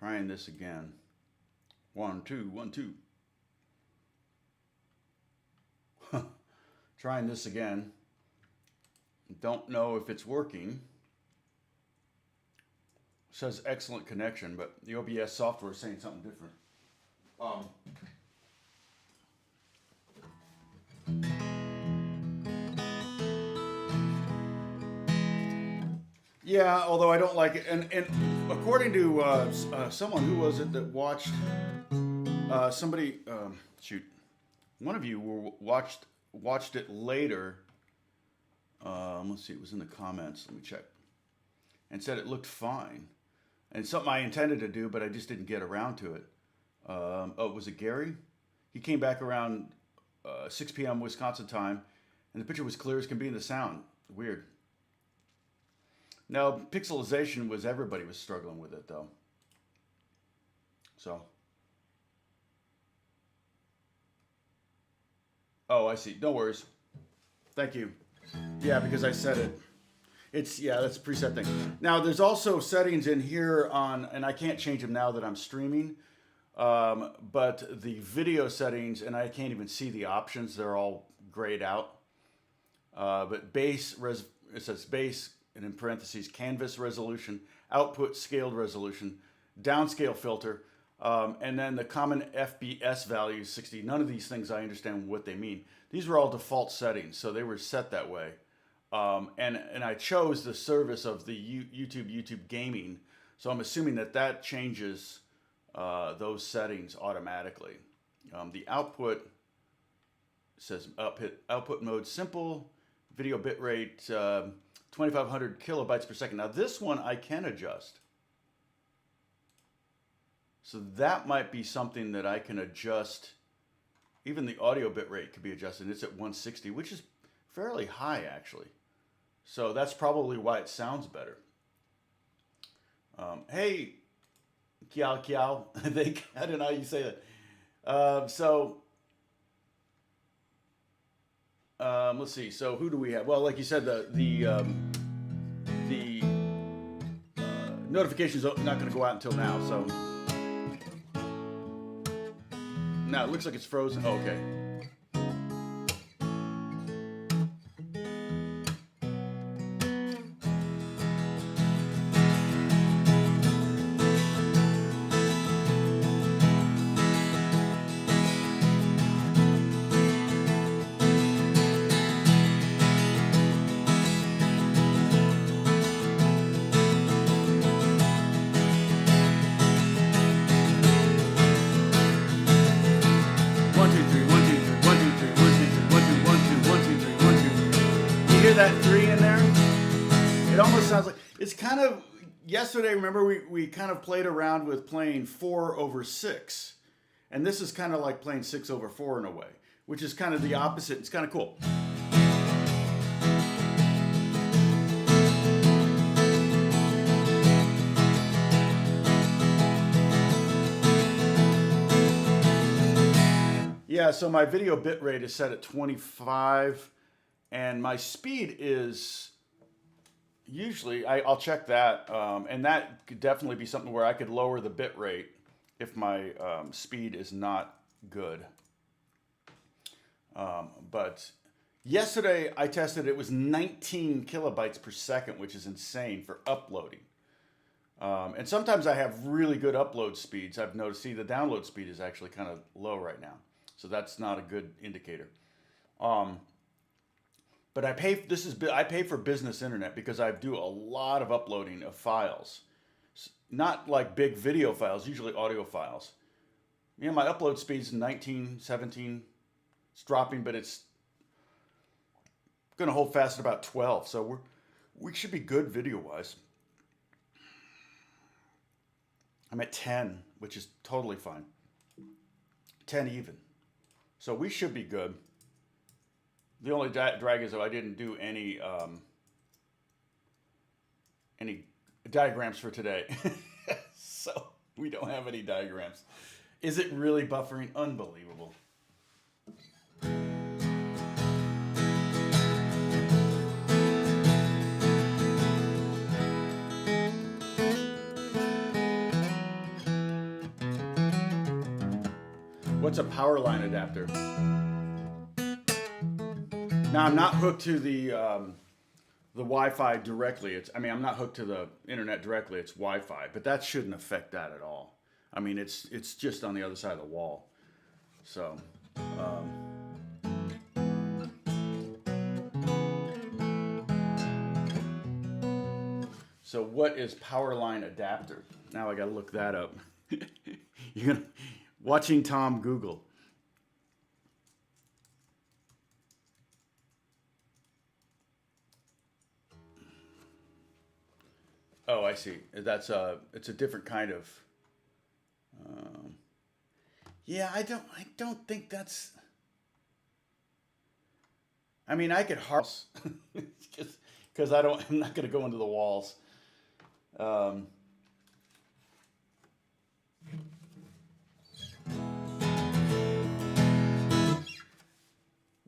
Trying this again. 1, 2, 1, 2. Trying this again. Don't know if it's working. It says excellent connection, but the OBS software is saying something different. Yeah, although I don't like it, and according to someone, who was it that watched somebody? Shoot, one of you watched it later. Let's see, it was in the comments. Let me check, and said it looked fine, and something I intended to do, but I just didn't get around to it. Oh, was it Gary? He came back around 6 p.m. Wisconsin time, and the picture was clear as can be in the sound. Weird. Now, pixelization was, everybody was struggling with it, though. So. Oh, I see. No worries. Thank you. Yeah, because I said it. It's, yeah, that's a preset thing. Now, there's also settings in here on, and I can't change them now that I'm streaming, but the video settings, and I can't even see the options. They're all grayed out. But base, it says base, and in parentheses, canvas resolution, output scaled resolution, downscale filter, and then the common FBS value 60. None of these things I understand what they mean. These were all default settings, so they were set that way. And I chose the service of the YouTube Gaming, so I'm assuming that changes those settings automatically. The output says output mode simple, video bitrate 2,500 kilobytes per second. Now this one I can adjust. So that might be something that I can adjust. Even the audio bitrate could be adjusted. It's at 160, which is fairly high actually. So that's probably why it sounds better. Hey, Kiao Kiao, I don't know how you say that. Let's see. So who do we have? Well, like you said, the notification's not going to go out until now. So now it looks like it's frozen. Oh, okay. That 3 in there, it almost sounds like it's kind of, yesterday, remember we kind of played around with playing 4/6, and this is kind of like playing 6/4 in a way, which is kind of the opposite. It's kind of cool. Yeah, so my video bitrate is set at 25. And my speed is usually, I'll check that, and that could definitely be something where I could lower the bit rate if my speed is not good. But yesterday I tested, it was 19 kilobytes per second, which is insane for uploading. And sometimes I have really good upload speeds. I've noticed, see, the download speed is actually kind of low right now. So that's not a good indicator. But I pay for business internet because I do a lot of uploading of files. Not like big video files, usually audio files. You know, my upload speed's 19, 17. It's dropping, but it's going to hold fast at about 12. So we should be good video-wise. I'm at 10, which is totally fine. 10 even. So we should be good. The only drag is that I didn't do any diagrams for today. So we don't have any diagrams. Is it really buffering? Unbelievable. What's a power line adapter? Now I'm not hooked to the Wi-Fi directly. I'm not hooked to the internet directly. It's Wi-Fi, but that shouldn't affect that at all. I mean, it's just on the other side of the wall. So, so what is power line adapter? Now I got to look that up. You're gonna watching Tom Google. Oh, I see. It's a different kind of. Yeah, I don't think that's. I mean, I could harvest just because I'm not going to go into the walls.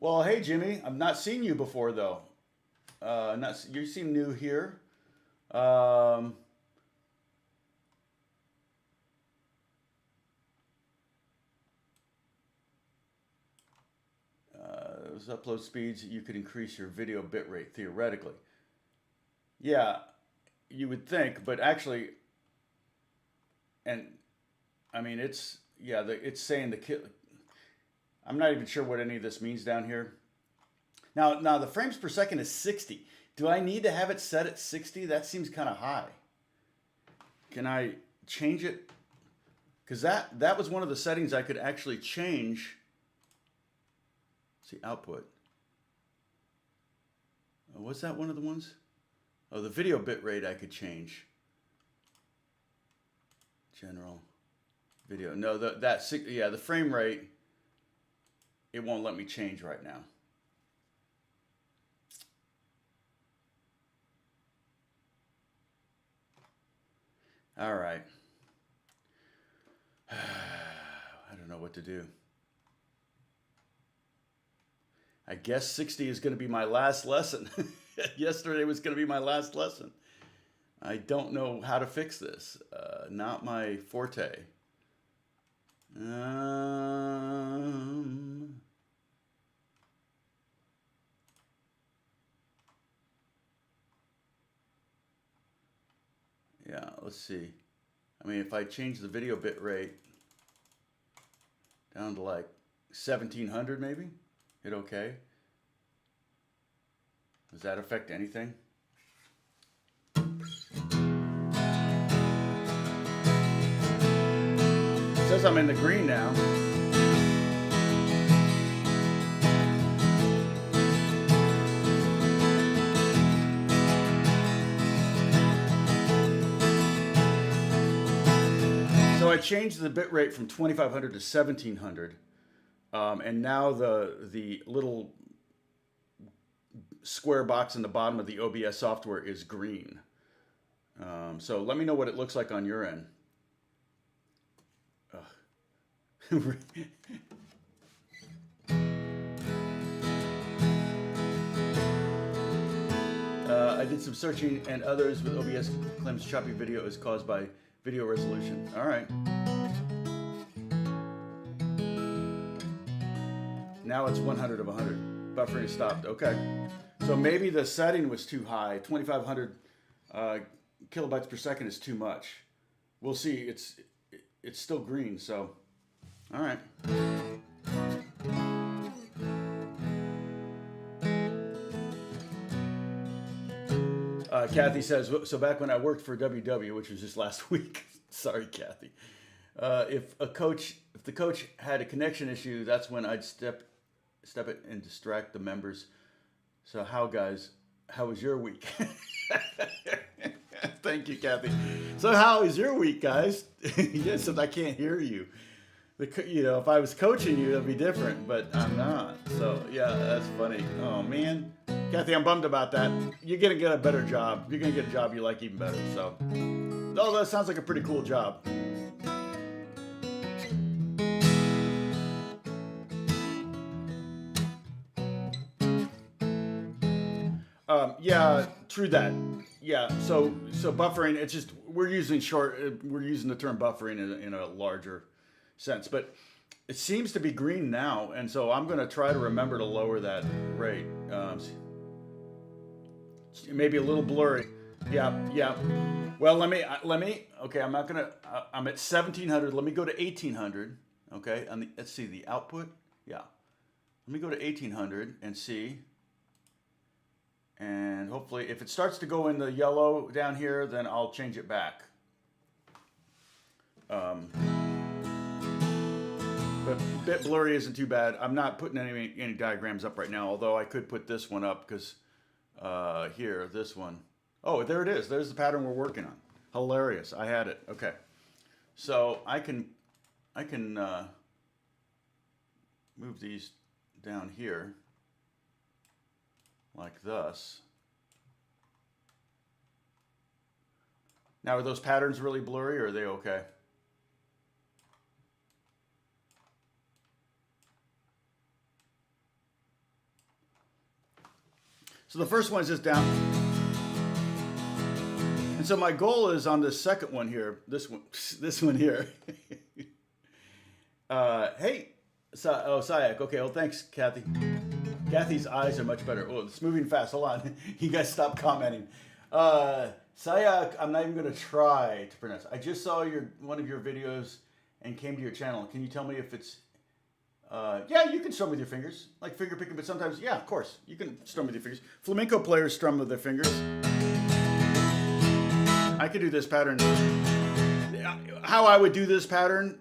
Well, hey Jimmy, I've not seen you before though. You seem new here. Those upload speeds, you could increase your video bitrate theoretically. Yeah, you would think, but actually, and I mean, it's saying I'm not even sure what any of this means down here. Now the frames per second is 60. Do I need to have it set at 60? That seems kind of high. Can I change it? Because that was one of the settings I could actually change. See, output. Oh, was that one of the ones? Oh, the video bitrate I could change. General video. No, the frame rate, it won't let me change right now. All right. I don't know what to do. I guess 60 is going to be my last lesson. Yesterday was going to be my last lesson. I don't know how to fix this. Not my forte. Yeah, let's see. I mean, if I change the video bit rate down to like 1700 maybe, hit OK. Does that affect anything? It says I'm in the green now. So I changed the bit rate from 2500 to 1700, and now the little square box in the bottom of the OBS software is green. So let me know what it looks like on your end. I did some searching, and others with OBS claims choppy video is caused by video resolution. All right. Now it's 100 of 100. Buffering is stopped. Okay. So maybe the setting was too high. 2,500 kilobytes per second is too much. We'll see. It's still green. So, all right. Kathy says, so back when I worked for WW, which was just last week, sorry, Kathy, if the coach had a connection issue, that's when I'd step it and distract the members. So guys, how was your week? Thank you, Kathy. So how is your week, guys? Yes, I can't hear you. If I was coaching you, that'd be different, but I'm not. So yeah, that's funny. Oh man, Kathy, I'm bummed about that. You're gonna get a better job. You're gonna get a job you like even better. So, oh, that sounds like a pretty cool job. Yeah, true that. Yeah, so buffering. It's just we're using the term buffering in a larger sense, but It seems to be green now, and so I'm going to try to remember to lower that rate. Maybe a little blurry. Yeah, yeah. Well, let me. Okay, I'm not gonna. I'm at 1700. Let me go to 1800. Okay, let's see the output. Yeah, let me go to 1800 and see. And hopefully, if it starts to go in the yellow down here, then I'll change it back. But a bit blurry isn't too bad. I'm not putting any diagrams up right now, although I could put this one up because here, this one. Oh, there it is. There's the pattern we're working on. Hilarious. I had it. Okay. So I can move these down here like this. Now, are those patterns really blurry or are they okay? So the first one is just down. And so my goal is on this second one here, this one here. Hey, Sayak. Okay, well, thanks, Kathy. Kathy's eyes are much better. Oh, it's moving fast. Hold on. You guys stop commenting. Sayak, I'm not even going to try to pronounce. I just saw one of your videos and came to your channel. Can you tell me if it's... yeah, you can strum with your fingers, like finger picking, but sometimes, yeah, of course, you can strum with your fingers. Flamenco players strum with their fingers. I could do this pattern. How I would do this pattern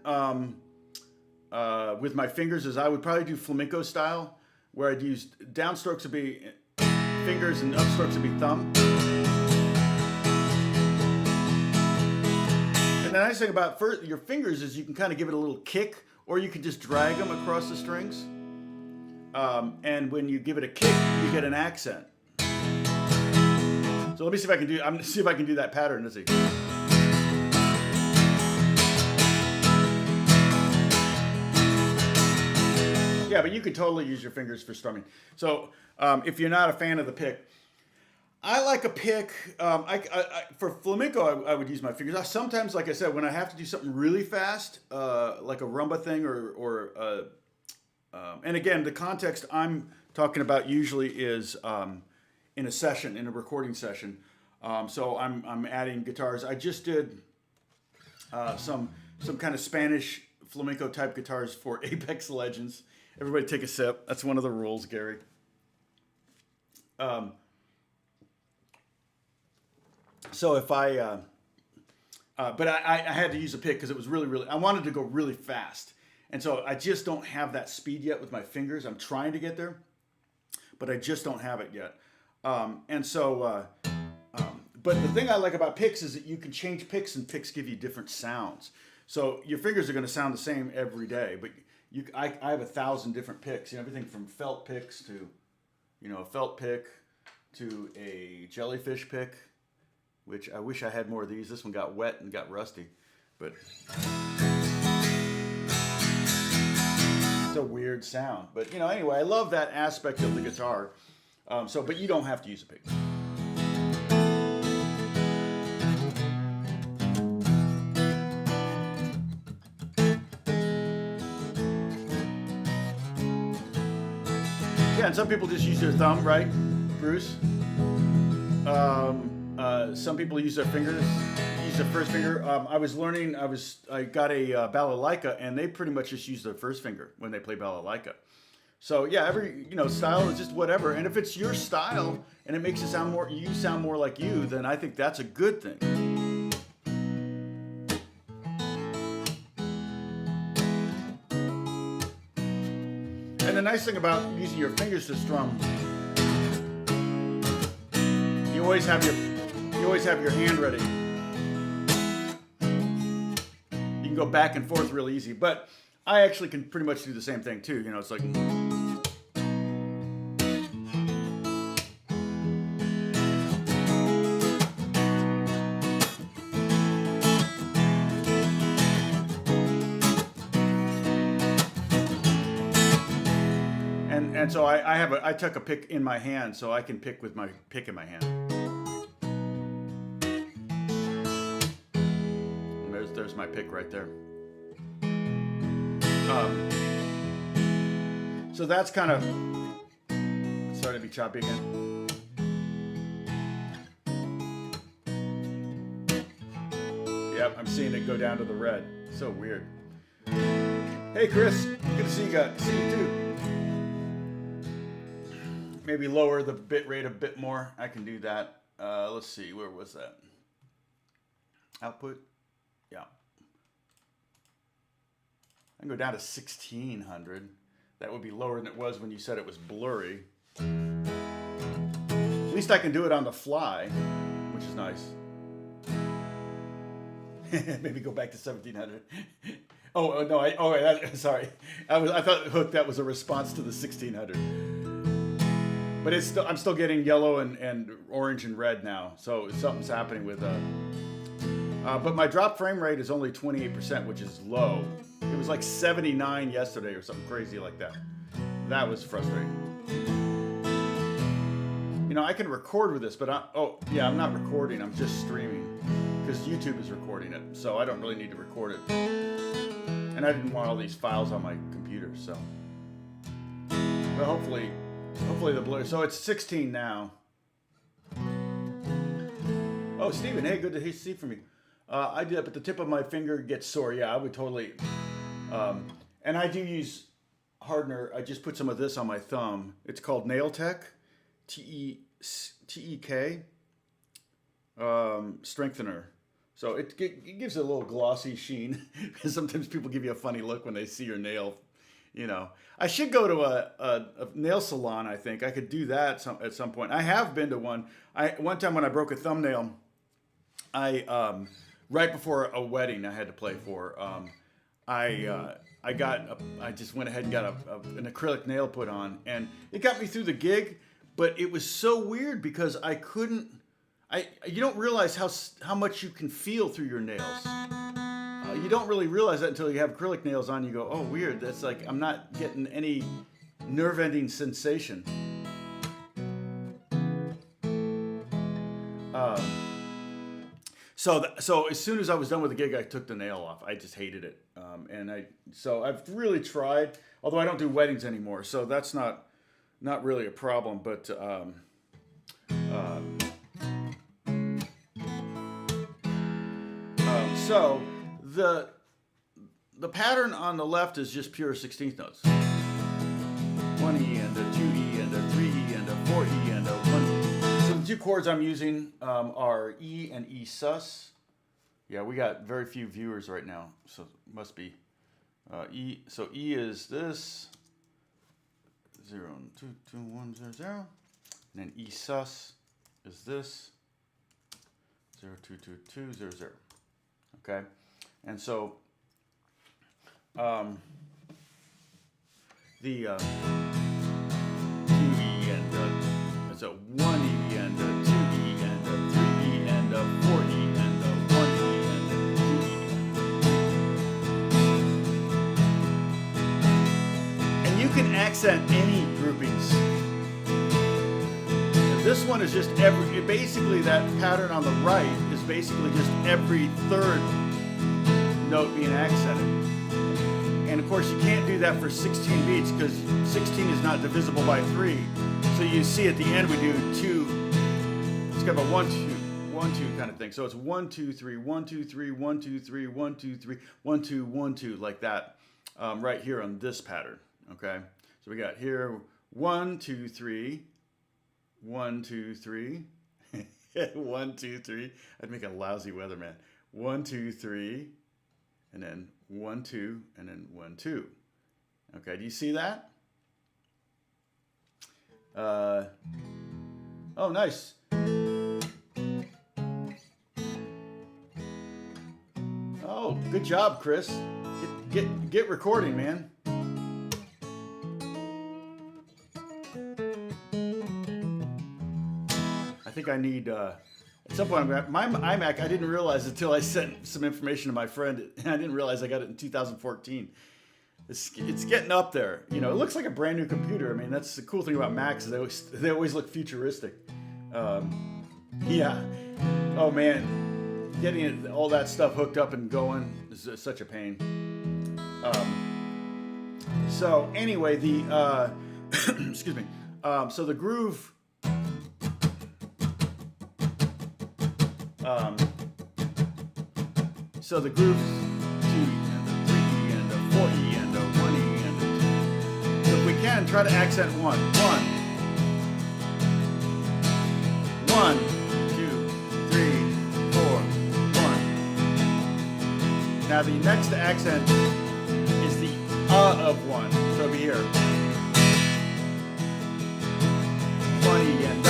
with my fingers is I would probably do flamenco style, where I'd use downstrokes would be fingers and upstrokes would be thumb. And the nice thing about your fingers is you can kind of give it a little kick, or you can just drag them across the strings. And when you give it a kick, you get an accent. So let me see if I can do. I'm gonna see if I can do that pattern. Let's see. Yeah, but you could totally use your fingers for strumming. So if you're not a fan of the pick, I like a pick. For flamenco, I would use my fingers. Sometimes, like I said, when I have to do something really fast, like a rumba thing, and again, the context I'm talking about usually is in a session, in a recording session. So I'm adding guitars. I just did some kind of Spanish flamenco type guitars for Apex Legends. Everybody take a sip. That's one of the rules, Gary. So if but I had to use a pick because it was really, I wanted to go really fast. And so I just don't have that speed yet with my fingers. I'm trying to get there, but I just don't have it yet. But the thing I like about picks is that you can change picks and picks give you different sounds. So your fingers are going to sound the same every day, but I have 1,000 different picks, everything from felt picks to, a felt pick to a jellyfish pick, which I wish I had more of these. This one got wet and got rusty, but it's a weird sound. But, anyway, I love that aspect of the guitar. But you don't have to use a pick. Yeah, and some people just use their thumb, right, Bruce? Some people use their fingers, use their first finger. I got a balalaika, and they pretty much just use their first finger when they play balalaika. So yeah, every style is just whatever, and if it's your style and it makes you sound more like you, then I think that's a good thing. And the nice thing about using your fingers to strum, you always have your hand ready. You can go back and forth real easy, but I actually can pretty much do the same thing too. It's like. And so I took a pick in my hand, so I can pick with my pick in my hand. And there's my pick right there. So that's kind of starting to be choppy again. Yep, I'm seeing it go down to the red. So weird. Hey Chris, good to see you guys. See you too. Maybe lower the bit rate a bit more. I can do that. Let's see, where was that? Output? Yeah. I can go down to 1600. That would be lower than it was when you said it was blurry. At least I can do it on the fly, which is nice. Maybe go back to 1700. Oh no! Sorry. I thought Hook that was a response to the 1600. But it's still, I'm still getting yellow and orange and red now. So something's happening with. But my drop frame rate is only 28%, which is low. It was like 79 yesterday or something crazy like that. That was frustrating. You know, I can record with this, but I'm not recording. I'm just streaming because YouTube is recording it. So I don't really need to record it. And I didn't want all these files on my computer, so. But hopefully the blur. So it's 16 now. Oh, Steven, hey, good to see from you. I did, but the tip of my finger gets sore. Yeah, I would totally. And I do use hardener. I just put some of this on my thumb. It's called Nail Tech, T-E-K, strengthener. So it gives it a little glossy sheen. Because sometimes people give you a funny look when they see your nail. You know, I should go to a nail salon. I think I could do that at some point. I have been to one. One time when I broke a thumbnail, right before a wedding I had to play for, I just went ahead and got an acrylic nail put on, and it got me through the gig. But it was so weird because I couldn't. You don't realize how much you can feel through your nails. You don't really realize that until you have acrylic nails on. You go, oh, weird. That's like I'm not getting any nerve-ending sensation. So as soon as I was done with the gig, I took the nail off. I just hated it, so I've really tried. Although I don't do weddings anymore, so that's not really a problem. But so the pattern on the left is just pure 16th notes. 1E and a 2E and a 3E and a 4E and a 1E. So the two chords I'm using are E and E sus. Yeah, we got very few viewers right now, so it must be E. So E is this 0 and 2 2 1 0 0, and then E sus is this 0 2 2 2 0 0. Okay, and so the 2E and it's a 1E and a 2E and a 3E and a 4E and a 1E and a 2E. And you can accent any groupings. And this one is just basically that pattern on the right is basically just every third note being accented. And of course you can't do that for 16 beats because 16 is not divisible by 3. So you see at the end we do 2. It's kind of a 1 2 1 2 kind of thing. So it's 1 2 3 1 2 3 1 2 3 1 2 3 1 2 1 2 like that right here on this pattern. Okay. So we got here 1 2 3 1 2 3 1 2 3. I'd make a lousy weatherman. 1 2 3 and then 1 2 and then 1 2. Okay, do you see that? Oh, nice. Oh, good job, Chris. Get recording, man. I think I need at some point my iMac. I didn't realize until I sent some information to my friend, and I didn't realize I got it in 2014. It's getting up there. You know, it looks like a brand new computer. I mean, that's the cool thing about Macs is they always look futuristic. Yeah. Oh man, getting all that stuff hooked up and going is such a pain. So anyway, the excuse me. So the groove. So the grooves 2E and a 3E and a 4E and a 1E and a 2. So if we can, try to accent 1. 1, 1, 2, 3, 4, 1. Now the next accent is the of 1. So it'll be here. 1E and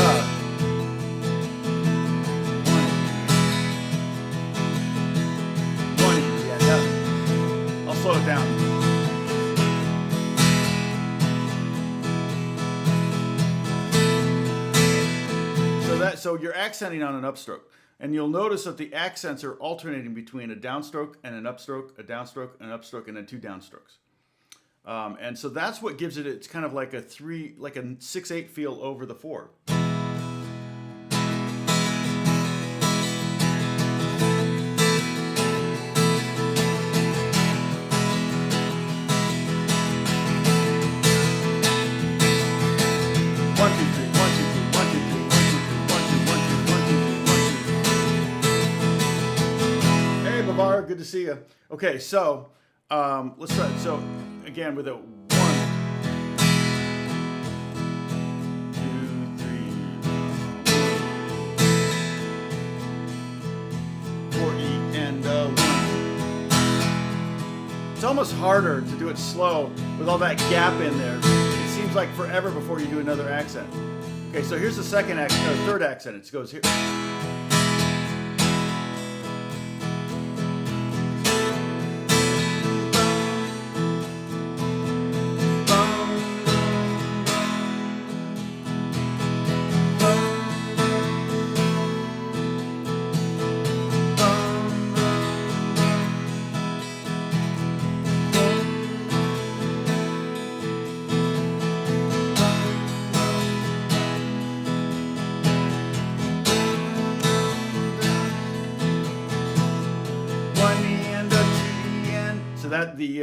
slow it down. So you're accenting on an upstroke, and you'll notice that the accents are alternating between a downstroke and an upstroke, a downstroke, an upstroke, and then 2 downstrokes. And so that's what gives it. It's kind of like a 6/8 feel over the 4. Good to see you. Okay, so let's try it. So again with a 1, 2, 3, 4E and 1. It's almost harder to do it slow with all that gap in there. It seems like forever before you do another accent. Okay, so here's the second accent, or third accent. It goes here. So that the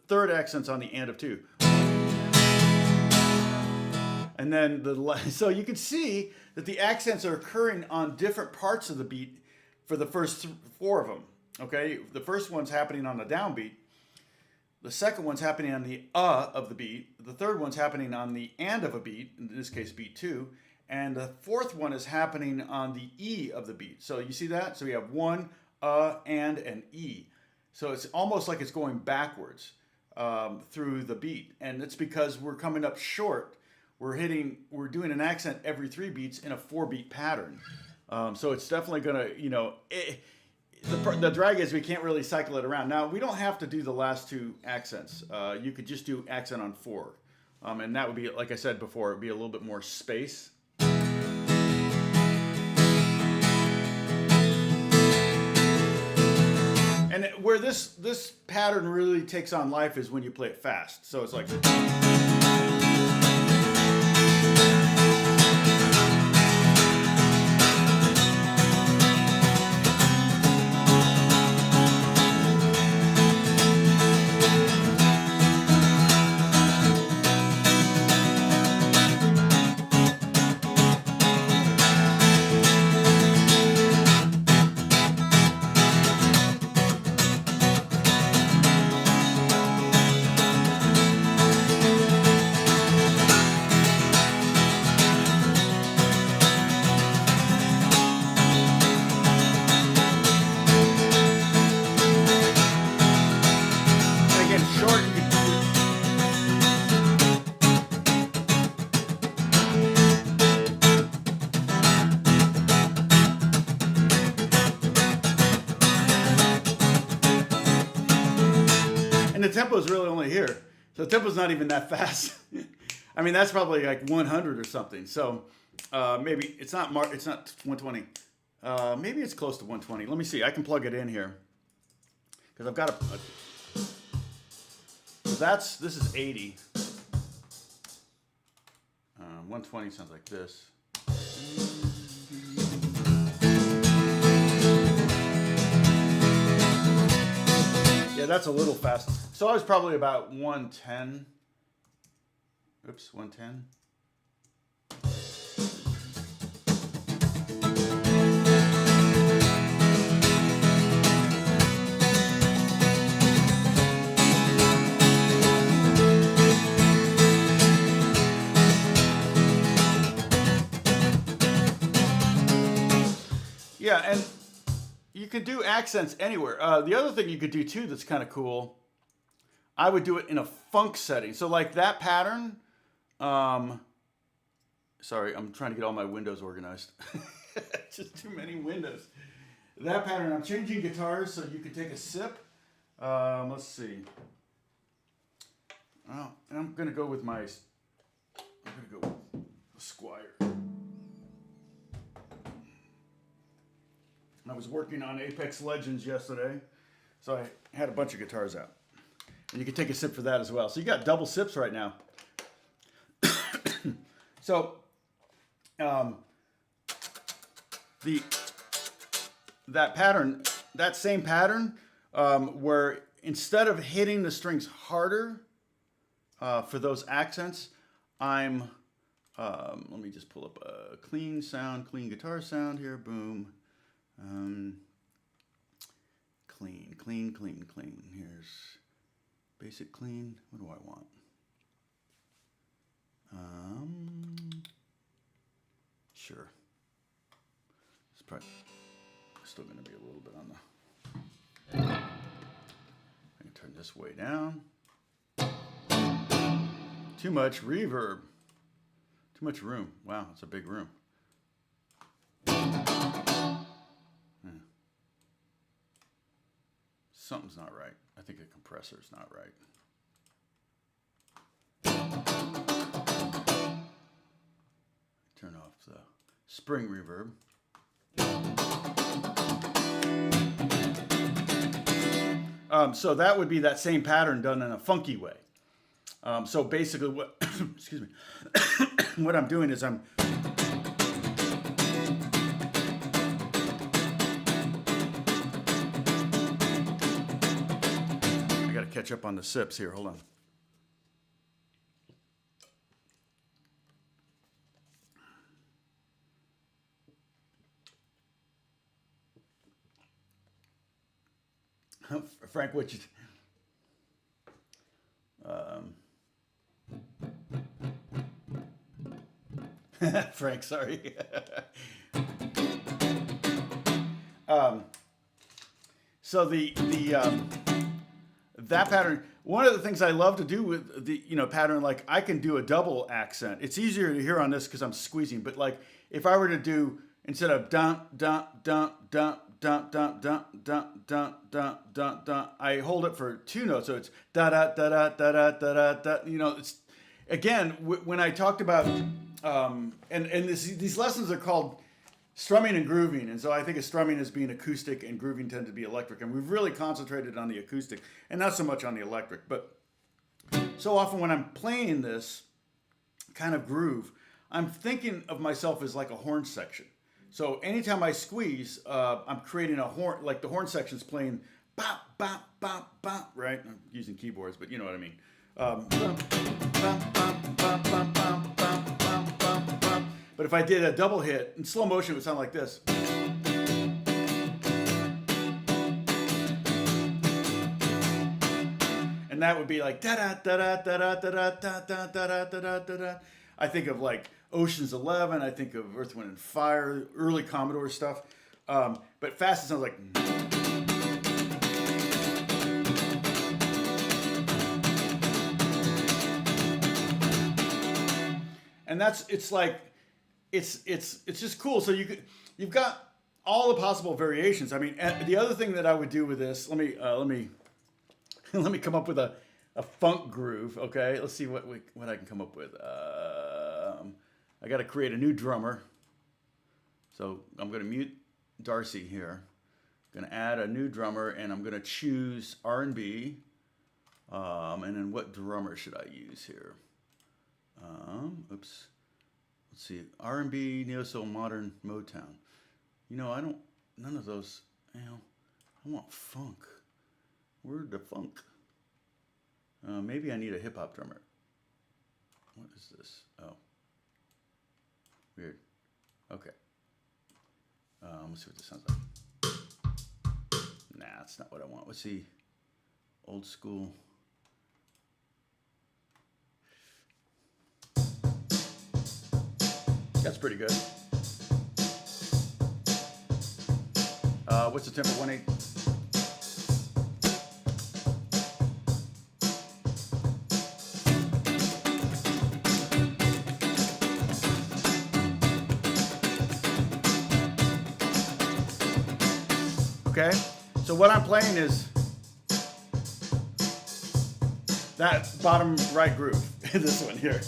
third accent's on the and of 2. And then so you can see that the accents are occurring on different parts of the beat for the first 4 of them. Okay, the first one's happening on the downbeat. The second one's happening on the of the beat. The third one's happening on the and of a beat, in this case beat 2. And the fourth one is happening on the E of the beat. So you see that? So we have 1, and an E. So it's almost like it's going backwards through the beat. And it's because we're coming up short. We're doing an accent every 3 beats in a 4-beat pattern. So it's definitely gonna, the drag is we can't really cycle it around. Now, we don't have to do the last 2 accents. You could just do accent on 4. And that would be, like I said before, it would be a little bit more space. And where this pattern really takes on life is when you play it fast. So it's like... And the tempo is really only here. So the tempo's not even that fast. I mean, that's probably like 100 or something. So maybe it's not 120. Maybe it's close to 120. Let me see. I can plug it in here. Because I've got so this is 80. 120 sounds like this. Yeah, that's a little fast. So I was probably about 110. Oops, 110. Yeah, and you could do accents anywhere. The other thing you could do too that's kind of cool, I would do it in a funk setting. So like that pattern, sorry, I'm trying to get all my windows organized. Just too many windows. That pattern, I'm changing guitars so you can take a sip. Let's see. Oh, I'm gonna go with my, I'm gonna go with Squire. I was working on Apex Legends yesterday, so I had a bunch of guitars out. And you can take a sip for that as well. So you got double sips right now. So, that pattern, that same pattern, where instead of hitting the strings harder for those accents, I'm, let me just pull up a clean sound, clean guitar sound here, boom. Clean. Here's basic clean. What do I want? Sure. It's probably still going to be a little bit on the. I can turn this way down. Too much reverb. Too much room. Wow, it's a big room. Something's not right. I think the compressor's not right. Turn off the spring reverb. So that would be that same pattern done in a funky way. So basically what, excuse me, what I'm doing is I'm catch up on the sips here. Hold on. Frank, what you... Frank, sorry. So that pattern, one of the things I love to do with the pattern, like I can do a double accent. It's easier to hear on this because I'm squeezing, but like if I were to do, instead of dun dun dun dun dun dun dun dun dun dun dun dun, I hold it for two notes, so it's da da da da da da da da. It's again when I talked about these lessons are called strumming and grooving, and so I think of strumming as being acoustic and grooving tend to be electric, and we've really concentrated on the acoustic and not so much on the electric. But so often when I'm playing this kind of groove, I'm thinking of myself as like a horn section. So anytime I squeeze, I'm creating a horn, like the horn section's playing bop, bop, bop, bop, right? I'm using keyboards, but you know what I mean. Bop, bop, bop, bop, bop, bop, bop, bop, bop. But if I did a double hit, in slow motion it would sound like this. And that would be like da-da-da-da-da-da-da-da-da-da-da-da-da-da. I think of like Ocean's 11, I think of Earth, Wind, and Fire, early Commodore stuff. But fast it sounds like... And it's just cool. So you've got all the possible variations. I mean, and the other thing that I would do with this, let me come up with a funk groove. Okay, let's see what I can come up with. I got to create a new drummer. So I'm going to mute Darcy here. I'm going to add a new drummer, and I'm going to choose R&B. And then what drummer should I use here? Oops. Let's see. R&B, neo soul, modern, Motown. None of those. I want funk. Where'd the funk? Maybe I need a hip hop drummer. What is this? Oh, weird. Okay. Let's see what this sounds like. Nah, that's not what I want. Let's see. Old school. That's pretty good. What's the tempo? 1/8. Okay, so what I'm playing is that bottom right groove, this one here.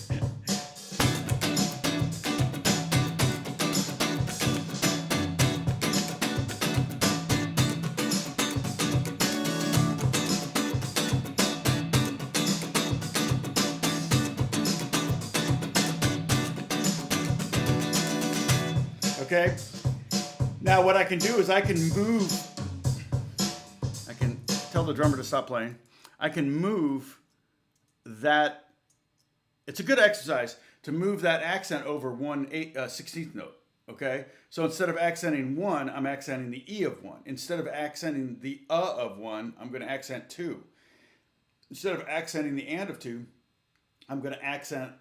Okay, now what I can do is I can move. I can tell the drummer to stop playing. I can move that. It's a good exercise to move that accent over 1/16th note. Okay, so instead of accenting 1, I'm accenting the E of 1. Instead of accenting the of 1, I'm going to accent 2. Instead of accenting the and of 2, I'm going to accent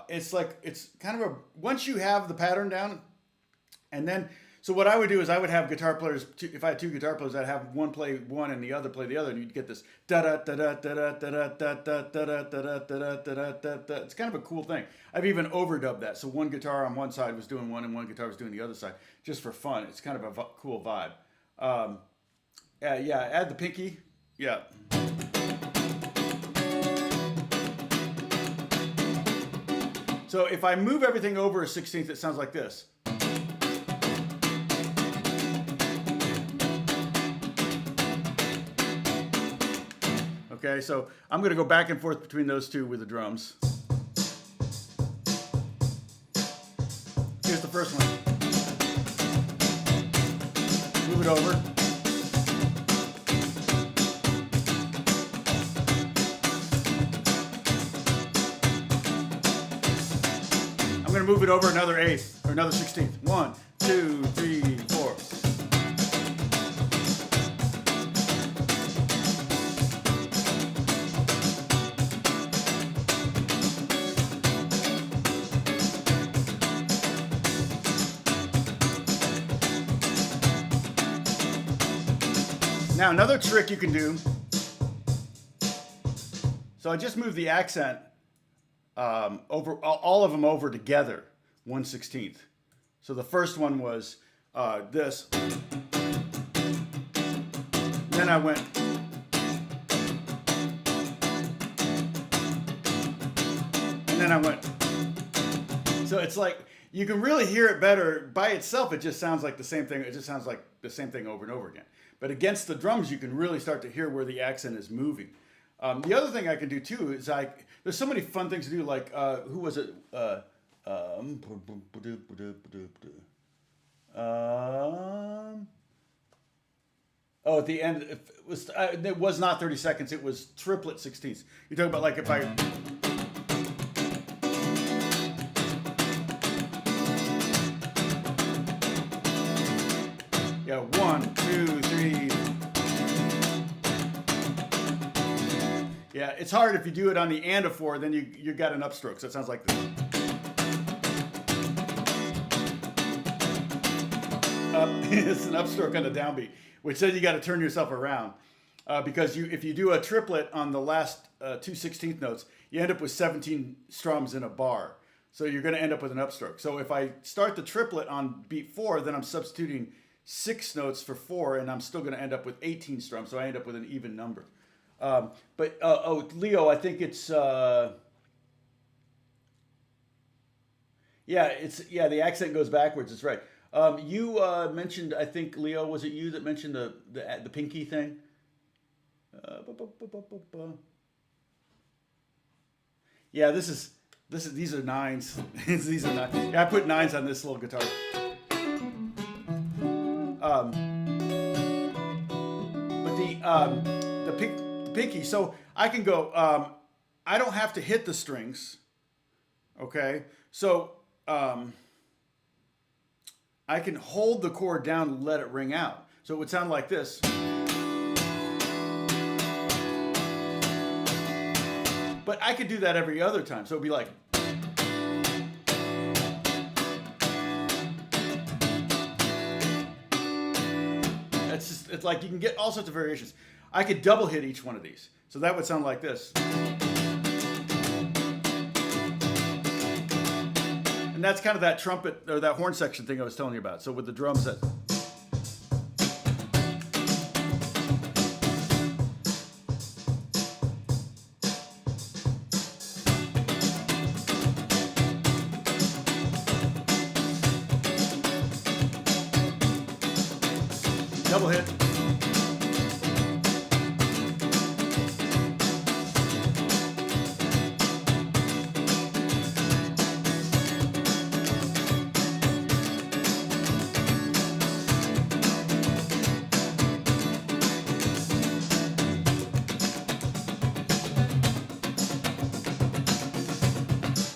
It's like, it's kind of a, once you have the pattern down, and then, so what I would do is I would have guitar players, if I had two guitar players, I'd have one play one and the other play the other, and you'd get this da da da da da da da da da da da da da da da da. It's kind of a cool thing. I've even overdubbed that, so one guitar on one side was doing one and one guitar was doing the other side, just for fun. It's kind of a cool vibe. Yeah, add the pinky. Yeah. So if I move everything over a 16th, it sounds like this. Okay, so I'm going to go back and forth between those two with the drums. Here's the first one. Move it over. I'm going to move it over another eighth, or another 16th. 1, 2, 3, 4. Now another trick you can do, so I just moved the accent over all of them over together, 1/16th. So the first one was this, then I went, and then I went. So it's like, you can really hear it better by itself. It just sounds like the same thing. It just sounds like the same thing over and over again. But against the drums, you can really start to hear where the accent is moving. The other thing I can do too is there's so many fun things to do. Like who was it? At the end, it was not 30 seconds. It was triplet 16ths. You're talking about like if I. Yeah, 1, 2, 3. Yeah, it's hard if you do it on the and of 4, then you got an upstroke. So it sounds like this. It's an upstroke on the downbeat, which says you got to turn yourself around. Because if you do a triplet on the last 2 16th notes, you end up with 17 strums in a bar. So you're going to end up with an upstroke. So if I start the triplet on beat 4, then I'm substituting 6 notes for 4, and I'm still going to end up with 18 strums, so I end up with an even number. Leo, I think it's the accent goes backwards. It's right. You mentioned, I think, Leo, was it you that mentioned the pinky thing? Yeah, these are nines. These are nines. Yeah, I put 9s on this little guitar. But the pinky, so I can go I don't have to hit the strings. Okay, so I can hold the chord down and let it ring out. So it would sound like this. But I could do that every other time. So it'd be like. It's like you can get all sorts of variations. I could double hit each one of these. So that would sound like this. And that's kind of that trumpet or that horn section thing I was telling you about. So with the drums that. Double hit.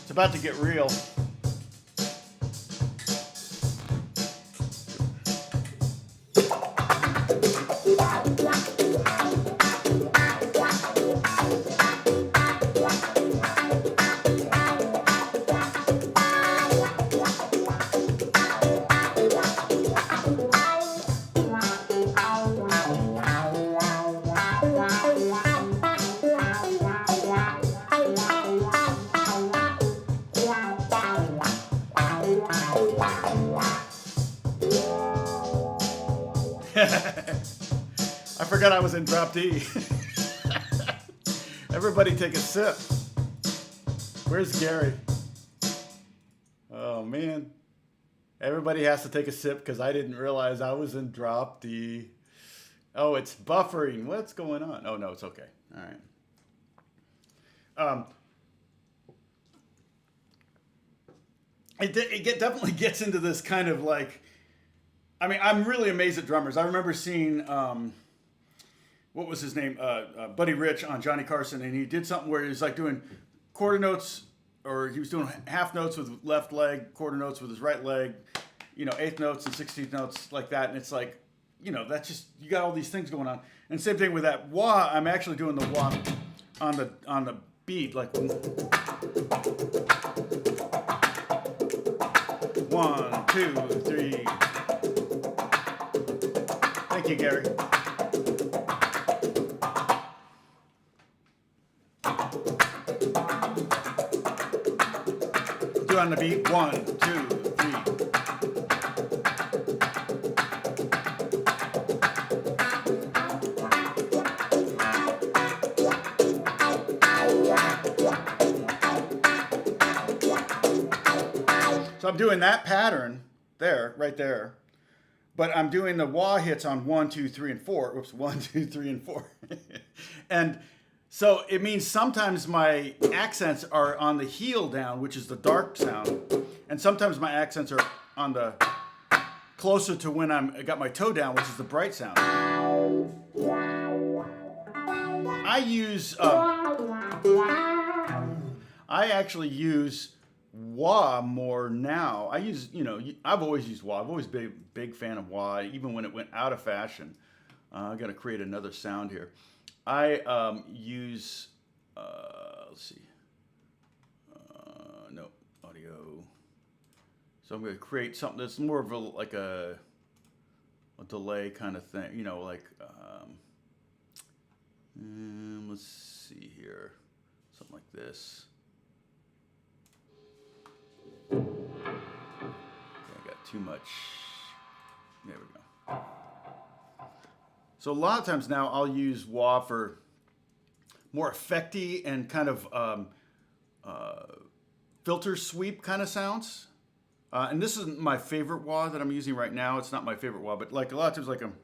It's about to get real. I forgot I was in drop D. Everybody take a sip. Where's Gary? Oh man. Everybody has to take a sip because I didn't realize I was in drop D. Oh, it's buffering. What's going on? Oh no, it's okay. All right. It definitely gets into this kind of like, I mean, I'm really amazed at drummers. I remember seeing, what was his name? Buddy Rich on Johnny Carson, and he did something where he was like doing quarter notes, or he was doing half notes with left leg, quarter notes with his right leg, you know, eighth notes and 16th notes like that. And it's like, you know, that's just, you got all these things going on. And same thing with that wah. I'm actually doing the wah on the beat, like 1, 2, 3. Thank you, Gary. Do on the beat. 1, 2, 3. So I'm doing that pattern there, right there. But I'm doing the wah hits on 1, 2, 3, and 4. Oops, 1, 2, 3, and 4. And so it means sometimes my accents are on the heel down, which is the dark sound. And sometimes my accents are on the closer to when I got my toe down, which is the bright sound. I actually use wah more now. I use, you know, I've always used wah. I've always been a big fan of wah, even when it went out of fashion. I'm going to create another sound here. I use, let's see, no, audio. So I'm going to create something that's more of like a delay kind of thing, you know, like, let's see here, something like this. Okay, I got too much. There we go. So a lot of times now I'll use wah for more effecty and kind of filter sweep kind of sounds. And this isn't my favorite wah that I'm using right now. It's not my favorite wah, but like a lot of times, like I'm.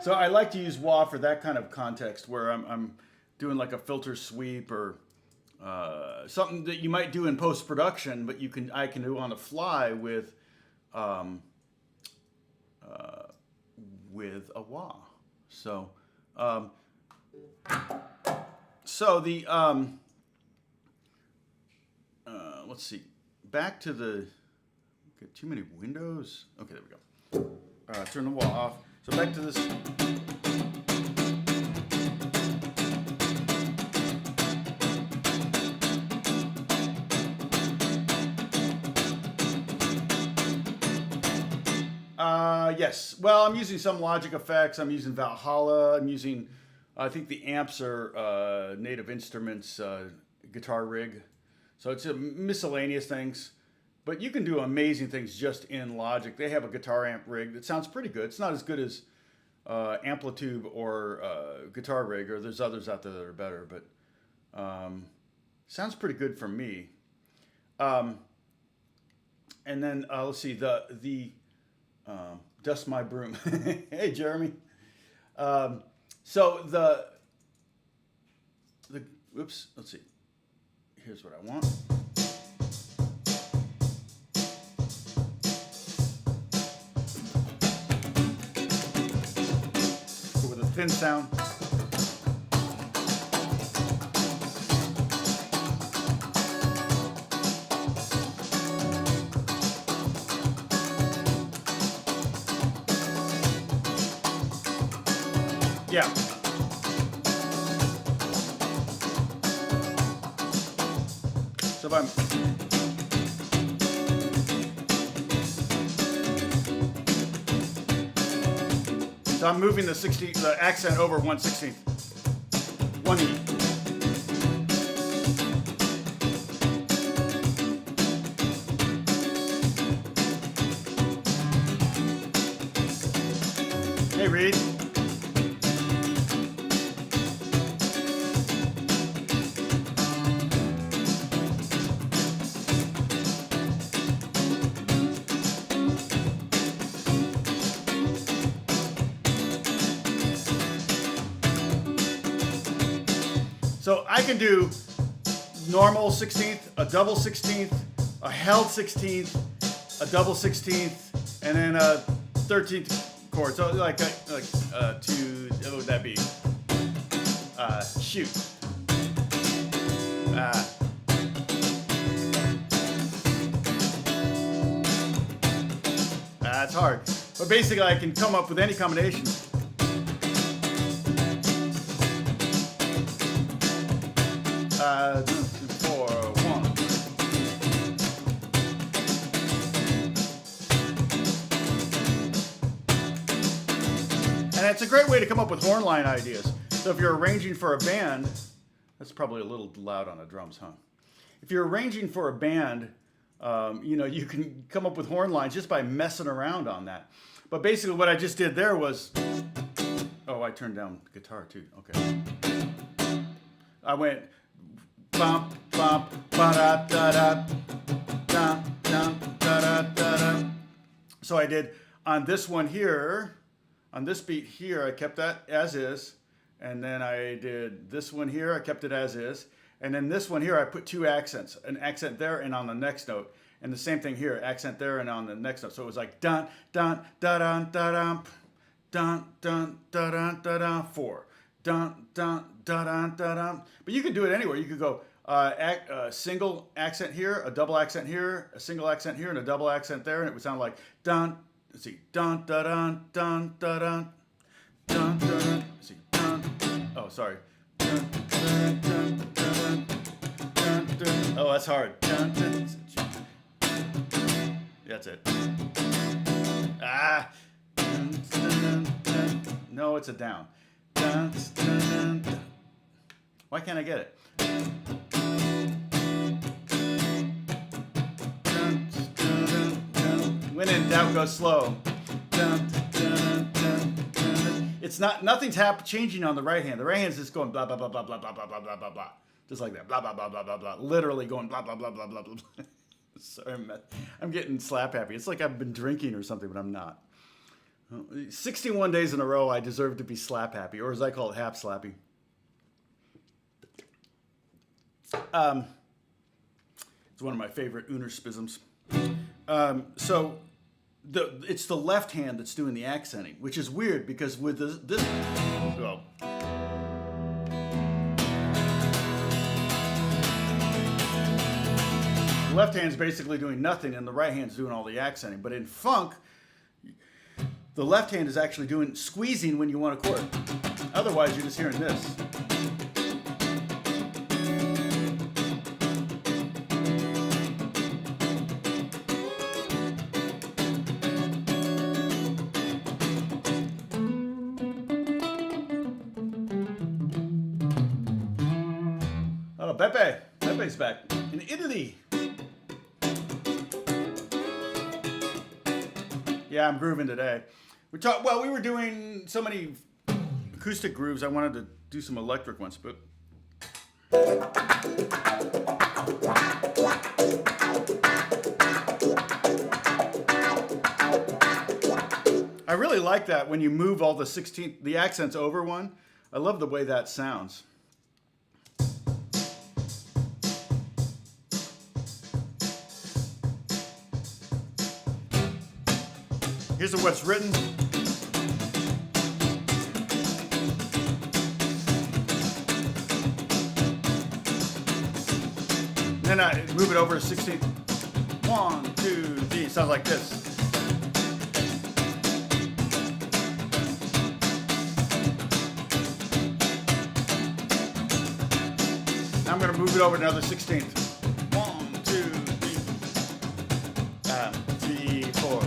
So I like to use wah for that kind of context where I'm doing like a filter sweep or something that you might do in post production, but I can do on the fly with a wah. So the let's see, back to the get too many windows. Okay, there we go. Turn the wah off. So back to this. Yes. Well, I'm using some Logic effects. I'm using Valhalla. I'm using, I think the amps are Native Instruments guitar rig. So it's a miscellaneous things. But you can do amazing things just in Logic. They have a guitar amp rig that sounds pretty good. It's not as good as Amplitude or Guitar Rig, or there's others out there that are better, but sounds pretty good for me. And then let's see, the Dust My Broom. Hey, Jeremy. So the oops, let's see. Here's what I want. With a thin sound. Yeah. So if I'm moving the accent over 1/16. 1/E. Hey, Reed. So I can do normal 16th, a double 16th, a held 16th, a double 16th, and then a 13th chord. So like two, what would that be? Shoot. That's hard. But basically I can come up with any combination. 2, 4, 1. And it's a great way to come up with horn line ideas. So if you're arranging for a band, that's probably a little loud on the drums, huh? If you're arranging for a band, you can come up with horn lines just by messing around on that. But basically what I just did there was, oh, I turned down the guitar too. Okay. I went bump, bump, ba-da-da-da, da, da, da-da-da-da. So I did on this one here, on this beat here, I kept that as is. And then I did this one here, I kept it as is. And then this one here, I put two accents, an accent there and on the next note. And the same thing here, accent there and on the next note. So it was like dun, dun, da-dun, da-dun, dun, dun, da-dun, da-dun, 4. Dun, dun, da-dun, da-dun. But you could do it anywhere. You could go single accent here, a double accent here, a single accent here, and a double accent there. And it would sound like dun, let's see, dun, da-dun, dun, da-dun, dun, da-dun. Let's see, dun, oh, sorry. Dun, dun, dun, dun, dun, dun. Oh, that's hard. Dun, dun. That's it. Ah. Dun, dun, dun. No, it's a down. Dun, dun, dun, dun. Why can't I get it? Dun, dun, dun. When in doubt, go slow. Dun, dun, dun, dun. It's nothing's changing on the right hand. The right hand's just going blah blah blah blah blah blah blah blah blah blah blah, just like that. Blah blah blah blah blah blah. Literally going blah blah blah blah blah blah. Sorry, I'm getting slap happy. It's like I've been drinking or something, but I'm not. 61 days in a row, I deserve to be slap happy, or as I call it, hap slappy. It's one of my favorite Unerspisms. So it's the left hand that's doing the accenting, which is weird because with this well, the left hand's basically doing nothing and the right hand's doing all the accenting. But in funk, the left hand is actually doing squeezing when you want a chord. Otherwise, you're just hearing this. Oh, Pepe's back in Italy. Yeah, I'm grooving today. We were doing so many acoustic grooves. I wanted to do some electric ones, but I really like that when you move all the accents over one. I love the way that sounds. Here's what's written. Then I move it over to 16. 1, 2, 3. It sounds like this. Now I'm going to move it over to another 16th. 1, 2, 3. 3, 4.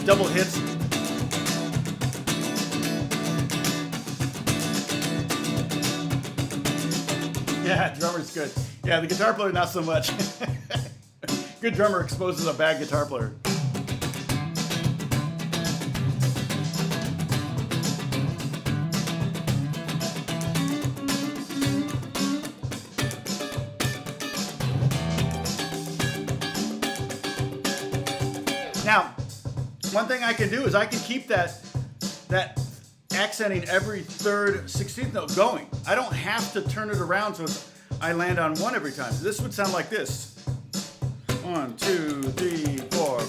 Double hits. Yeah, drummer's good. Yeah, the guitar player not so much. Good drummer exposes a bad guitar player. Now, one thing I can do is I can keep that accenting every third 16th note going. I don't have to turn it around so I land on one every time. This would sound like this. 1, 2, 3, 4.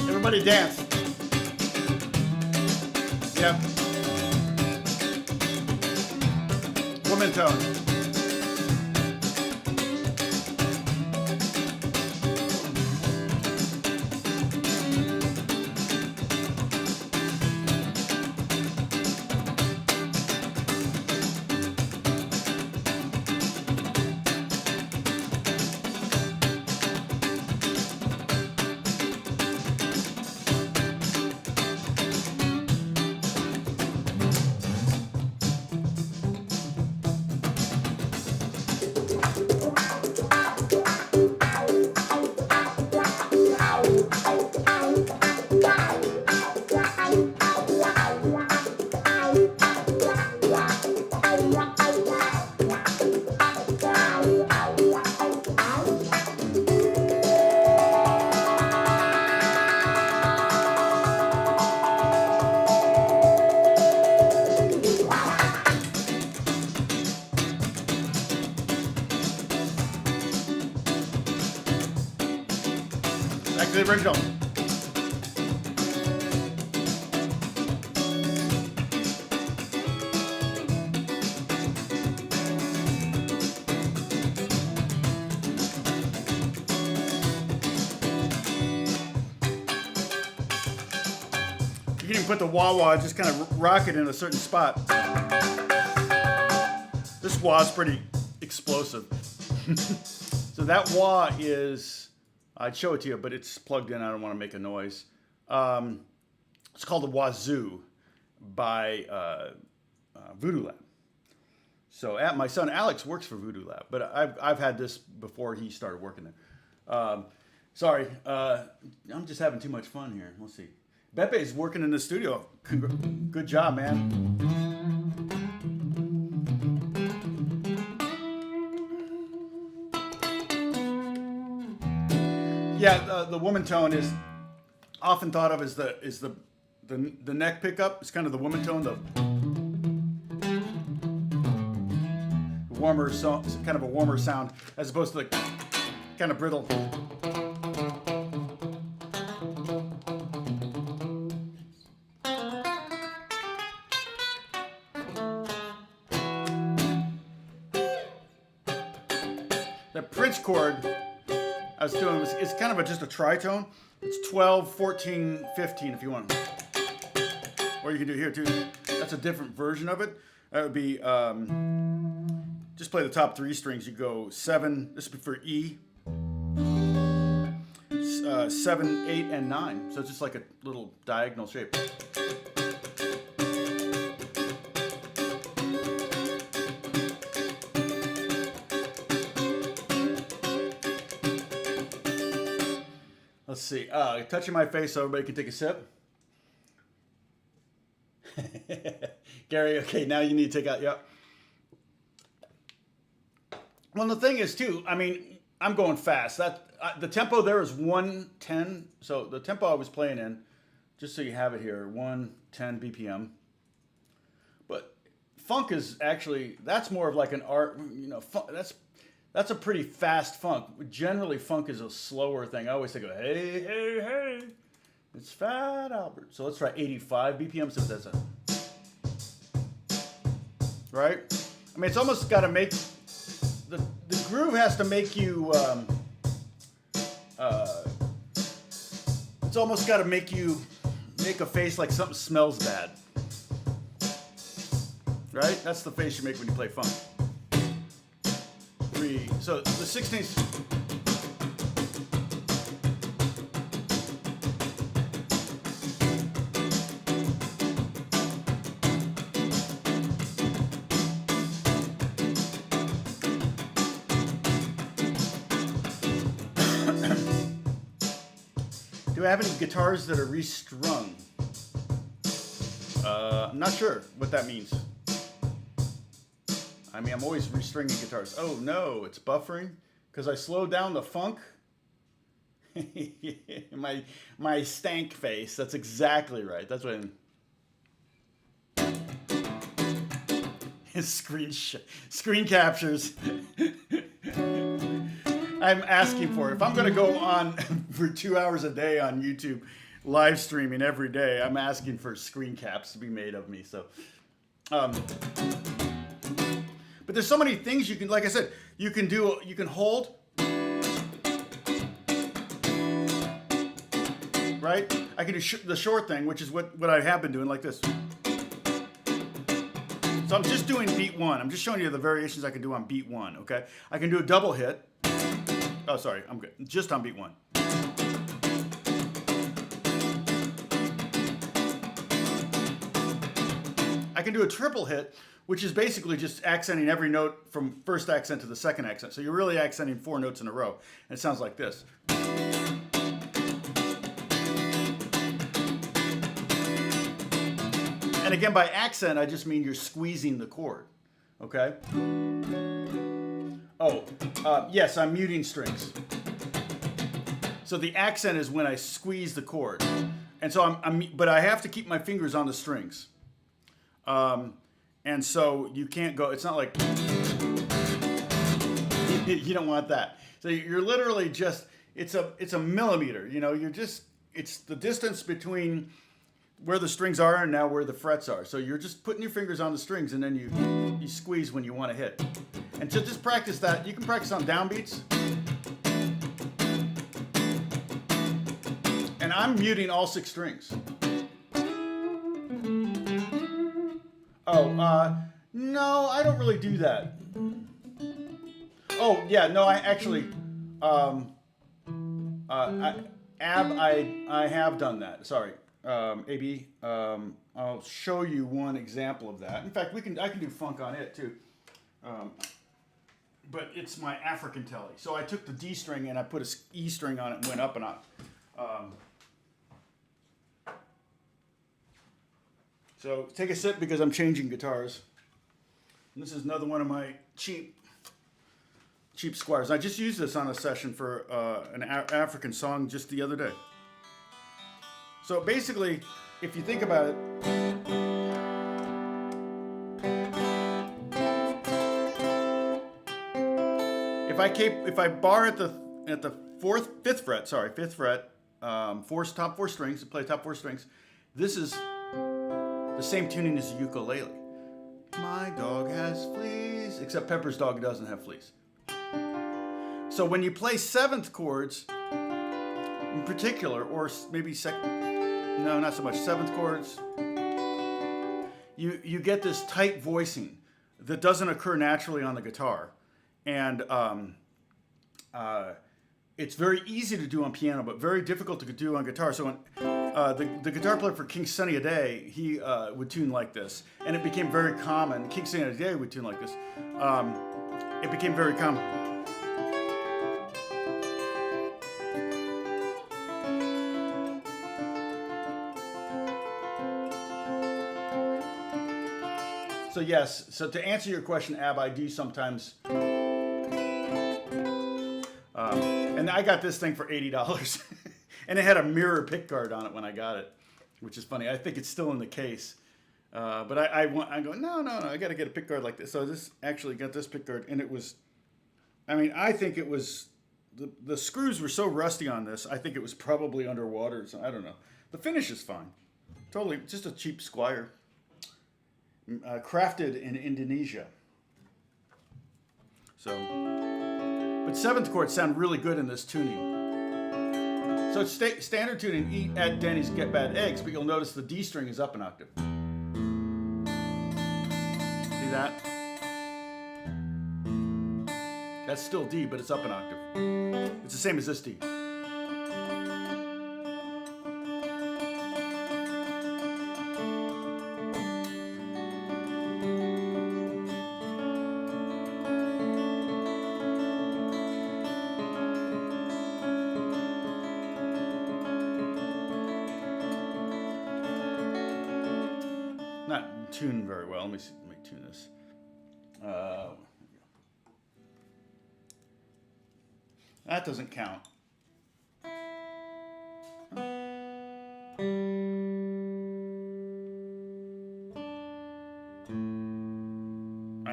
Everybody dance. Yep. Woman tone. Back to the original. You can even put the wah-wah, just kind of rock it in a certain spot. This wah is pretty explosive. So that wah is, I'd show it to you, but it's plugged in. I don't want to make a noise. It's called the Wazoo by Voodoo Lab. So my son Alex works for Voodoo Lab, but I've had this before he started working there. Sorry, I'm just having too much fun here. Let's see. Beppe is working in the studio. Good job, man. Yeah, the woman tone is often thought of as the neck pickup. It's kind of the woman tone, the warmer, kind of a warmer sound, as opposed to the kind of brittle. The Prince chord I was doing it's kind of just a tritone. It's 12, 14, 15 if you want. Or you can do here too. That's a different version of it. That would be, just play the top 3 strings. You go 7, this would be for E, 7, 8, and 9. So it's just like a little diagonal shape. Let's see. Touching my face so everybody can take a sip. Gary, okay, now you need to take out, yep. Well, the thing is, too, I mean, I'm going fast. The tempo there is 110. So the tempo I was playing in, just so you have it here, 110 BPM. But funk is actually, that's more of like an art, you know, that's a pretty fast funk. Generally, funk is a slower thing. I always think of, hey, hey, hey, it's Fat Albert. So let's try 85 BPM. So that's a, right? I mean, it's almost got to make, the groove has to make you, it's almost got to make you make a face like something smells bad. Right? That's the face you make when you play funk. 3, so the 16th. Do I have any guitars that are restrung? I'm not sure what that means. I mean, I'm always restringing guitars. Oh no, it's buffering because I slowed down the funk. my stank face. That's exactly right. That's what screen captures. I'm asking for it. If I'm going to go on for 2 hours a day on YouTube, live streaming every day, I'm asking for screen caps to be made of me. So, but there's so many things you can, like I said, you can do. You can hold, right? I can do the short thing, which is what I have been doing, like this. So I'm just doing beat 1. I'm just showing you the variations I can do on beat 1. Okay, I can do a double hit. Oh, sorry, I'm good. Just on beat 1. I can do a triple hit, which is basically just accenting every note from first accent to the second accent. So you're really accenting 4 notes in a row. And it sounds like this. And again, by accent, I just mean you're squeezing the chord. Okay? Oh, yes, I'm muting strings. So the accent is when I squeeze the chord. And so but I have to keep my fingers on the strings. And so you can't go, it's not like, you don't want that. So you're literally just, it's a millimeter, you know, it's the distance between where the strings are and now where the frets are. So you're just putting your fingers on the strings and then you squeeze when you want to hit. And to just practice that, you can practice on downbeats. And I'm muting all 6 strings. Oh, no, I don't really do that. Oh, yeah, no, I actually, I have done that. Sorry, AB. I'll show you one example of that. In fact, I can do funk on it too. Um, but it's my African telly. So I took the D string and I put a E string on it and went up and up. So take a sip because I'm changing guitars. And this is another one of my cheap Squires. I just used this on a session for an African song just the other day. So basically, if you think about it, if I bar at the fifth fret, top four strings, to play top four strings, this is the same tuning as the ukulele. My dog has fleas, except Pepper's dog doesn't have fleas. So when you play seventh chords, in particular, or maybe no, not so much seventh chords, you get this tight voicing that doesn't occur naturally on the guitar, and it's very easy to do on piano, but very difficult to do on guitar. So when the guitar player for King Sunny a Day, he would tune like this, and it became very common. King Sunny a Day would tune like this. It became very common. So yes, so to answer your question, Ab, I do sometimes. And I got this thing for $80, and it had a mirror pickguard on it when I got it, which is funny. I think it's still in the case, but I go no, I got to get a pickguard like this. So this actually got this pickguard, and it was, I mean, I think it was the screws were so rusty on this. I think it was probably underwater. So I don't know. The finish is fine, totally just a cheap Squire, crafted in Indonesia. So. But seventh chords sound really good in this tuning. So it's standard tuning, E at Denny's Get Bad Eggs, but you'll notice the D string is up an octave. See that? That's still D, but it's up an octave. It's the same as this D. Not tuned very well. Let me tune this. That doesn't count. I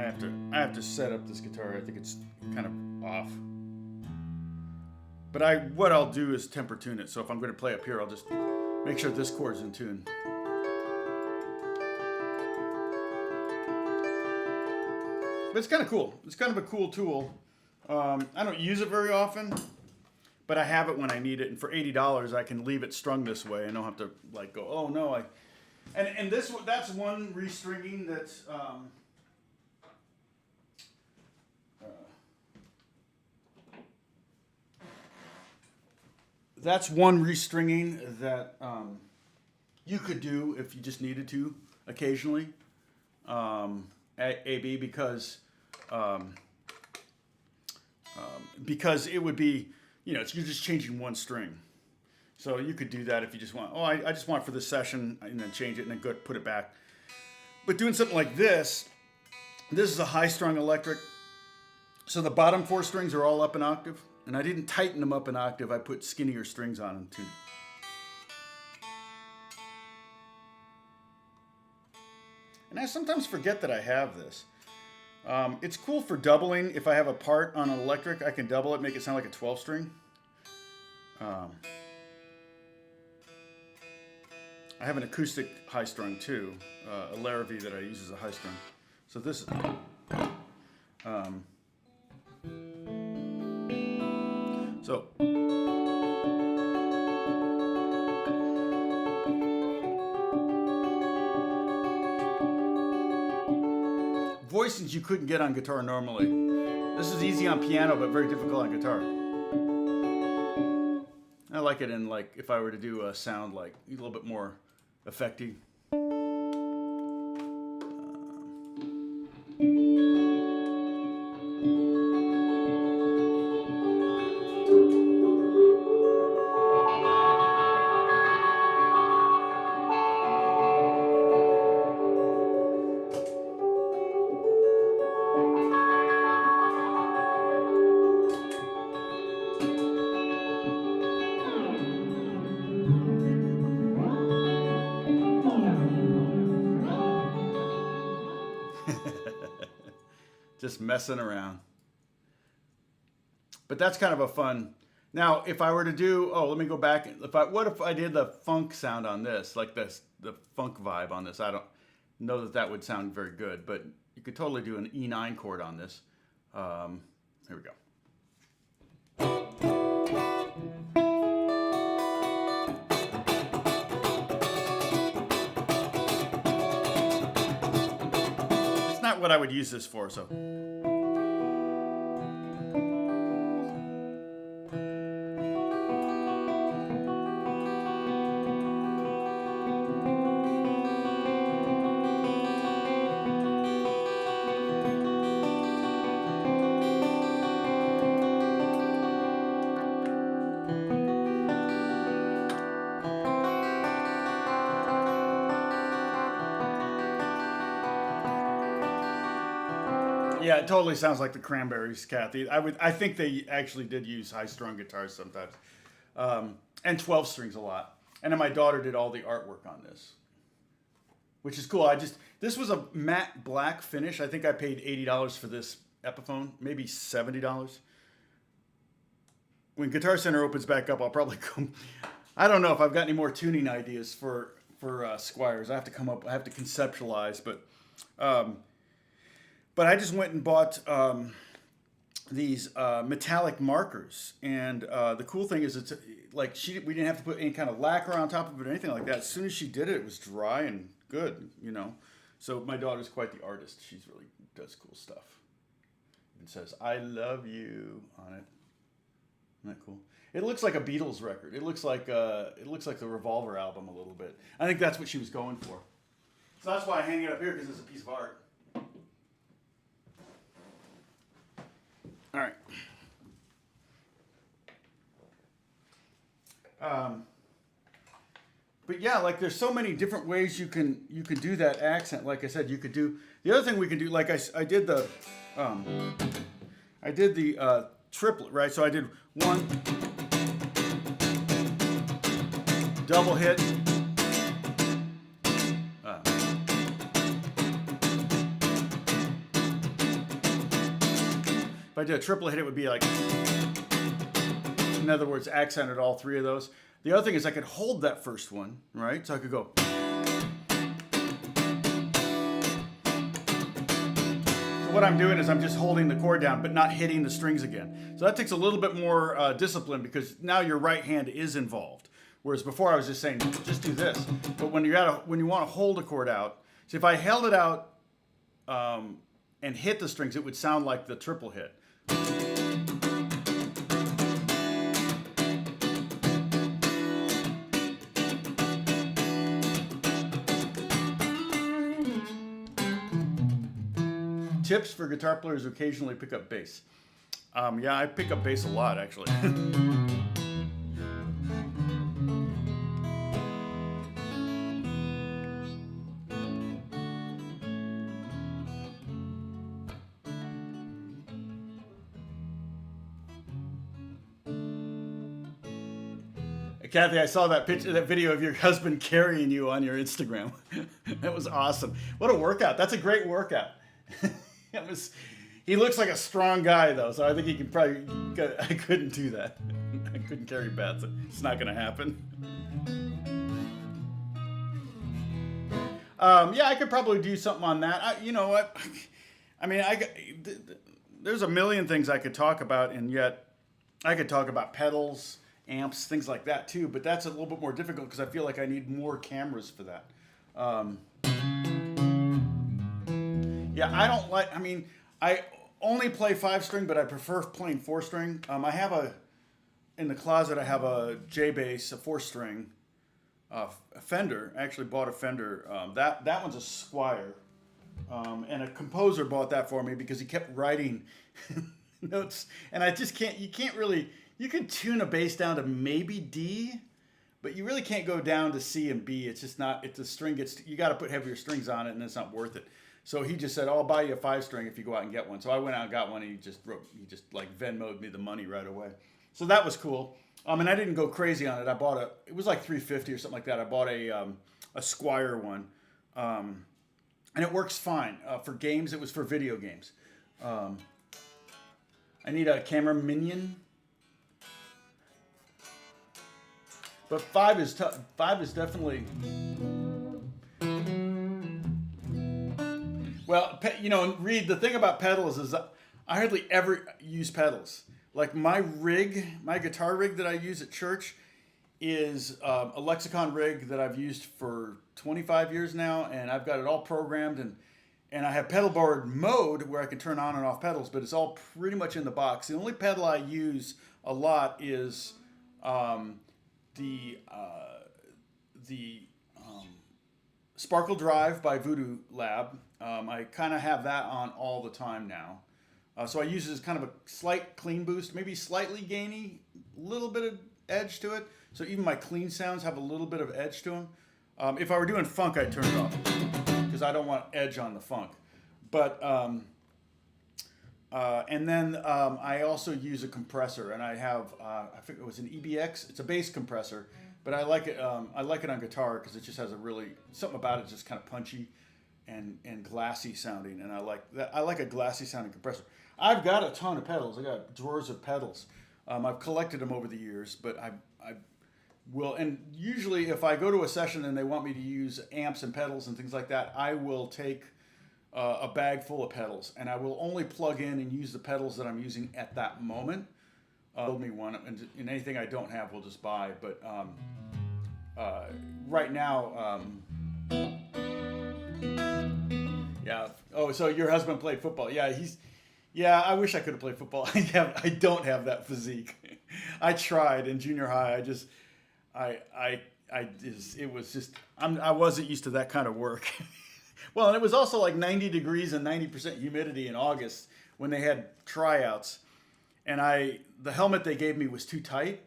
have to set up this guitar. I think it's kind of off. But what I'll do is temper tune it. So if I'm going to play up here, I'll just make sure this chord's in tune. But it's kind of cool. It's kind of a cool tool. I don't use it very often, but I have it when I need it. And for $80, I can leave it strung this way. I don't have to like go, oh no, and that's one restringing that's one restringing that you could do if you just needed to occasionally. AB because it would be, you're just changing one string. So you could do that if you just want, I just want it for this session, and then change it and then go put it back. But doing something like this is a high strung electric. So the bottom four strings are all up an octave, and I didn't tighten them up an octave. I put skinnier strings on them too. And I sometimes forget that I have this. It's cool for doubling. If I have a part on an electric, I can double it, make it sound like a 12 string. I have an acoustic high strung too, a Larrivee that I use as a high strung. So this is, so voicings you couldn't get on guitar normally. This is easy on piano, but very difficult on guitar. like it in like if I were to do a sound like a little bit more effecty. Just messing around. But that's kind of a fun. Now, if I were to do, let me go back. What if I did the funk sound on this, like the funk vibe on this? I don't know that that would sound very good, but you could totally do an E9 chord on this. Here we go. It's not what I would use this for, so. Yeah, it totally sounds like the Cranberries, Kathy. I think they actually did use high-strung guitars sometimes, and 12 strings a lot. And then my daughter did all the artwork on this, which is cool. This was a matte black finish. I think I paid $80 for this Epiphone, maybe $70. When Guitar Center opens back up, I'll probably come. I don't know if I've got any more tuning ideas for Squires. I have to conceptualize, but I just went and bought these metallic markers, and the cool thing is it's like we didn't have to put any kind of lacquer on top of it or anything like that. As soon as she did it, it was dry and good, you know. So my daughter's quite the artist. She's really does cool stuff. It says "I love you" on it. Isn't that cool? It looks like a Beatles record. It looks like the Revolver album a little bit. I think that's what she was going for. So that's why I hang it up here, because it's a piece of art. All right. But yeah, like there's so many different ways you can do that accent. Like I said, you could do the other thing we can do. Like I did the triplet, right? So I did one double hit. If I did a triple hit, it would be like, in other words, accented all three of those. The other thing is I could hold that first one, right? So I could go. So what I'm doing is I'm just holding the chord down, but not hitting the strings again. So that takes a little bit more discipline, because now your right hand is involved. Whereas before I was just saying, just do this. But when you want to hold a chord out, so if I held it out and hit the strings, it would sound like the triple hit. Tips for guitar players who occasionally pick up bass. Yeah, I pick up bass a lot, actually. Kathy, I saw that video of your husband carrying you on your Instagram. That was awesome. What a workout. That's a great workout. He looks like a strong guy, though, so I think he could probably. I couldn't do that. I couldn't carry bats. It's not going to happen. Yeah, I could probably do something on that. You know what? I mean, there's a million things I could talk about, and yet I could talk about pedals, amps, things like that too. But that's a little bit more difficult because I feel like I need more cameras for that. Yeah, I don't like. I mean, I only play 5-string, but I prefer playing 4-string. I have in the closet, I have a J bass, a 4-string, a Fender. I actually bought a Fender. That one's a Squire, and a composer bought that for me because he kept writing notes, and I just can't. You can't really. You can tune a bass down to maybe D, but you really can't go down to C and B. It's just not. If the string gets, you got to put heavier strings on it, and it's not worth it. So he just said, "Oh, I'll buy you a 5-string if you go out and get one." So I went out and got one, and he just like Venmo'd me the money right away. So that was cool. And I didn't go crazy on it. I bought it was like $350 or something like that. I bought a Squire one, and it works fine for games. It was for video games. I need a camera minion, but 5 is tough. 5 is definitely. Well, Reed, the thing about pedals is I hardly ever use pedals. Like my guitar rig that I use at church is a Lexicon rig that I've used for 25 years now, and I've got it all programmed, and I have pedal board mode where I can turn on and off pedals, but it's all pretty much in the box. The only pedal I use a lot is the Sparkle Drive by Voodoo Lab. I kind of have that on all the time now. So I use it as kind of a slight clean boost, maybe slightly gainy, little bit of edge to it. So even my clean sounds have a little bit of edge to them. If I were doing funk, I'd turn it off because I don't want edge on the funk. But and then I also use a compressor, and I have I think it was an EBX. It's a bass compressor, but I like it. I like it on guitar because it just has something about it just kind of punchy and glassy sounding, and I like that. I like a glassy sounding compressor. I've got a ton of pedals. I got drawers of pedals. I've collected them over the years, but I will. And usually, if I go to a session and they want me to use amps and pedals and things like that, I will take a bag full of pedals, and I will only plug in and use the pedals that I'm using at that moment. Build me one, and anything I don't have, we'll just buy. But right now. Yeah. Oh, so your husband played football? Yeah, Yeah, I wish I could have played football. I don't have that physique. I tried in junior high. I wasn't used to that kind of work. Well, and it was also like 90 degrees and 90% humidity in August when they had tryouts, and the helmet they gave me was too tight,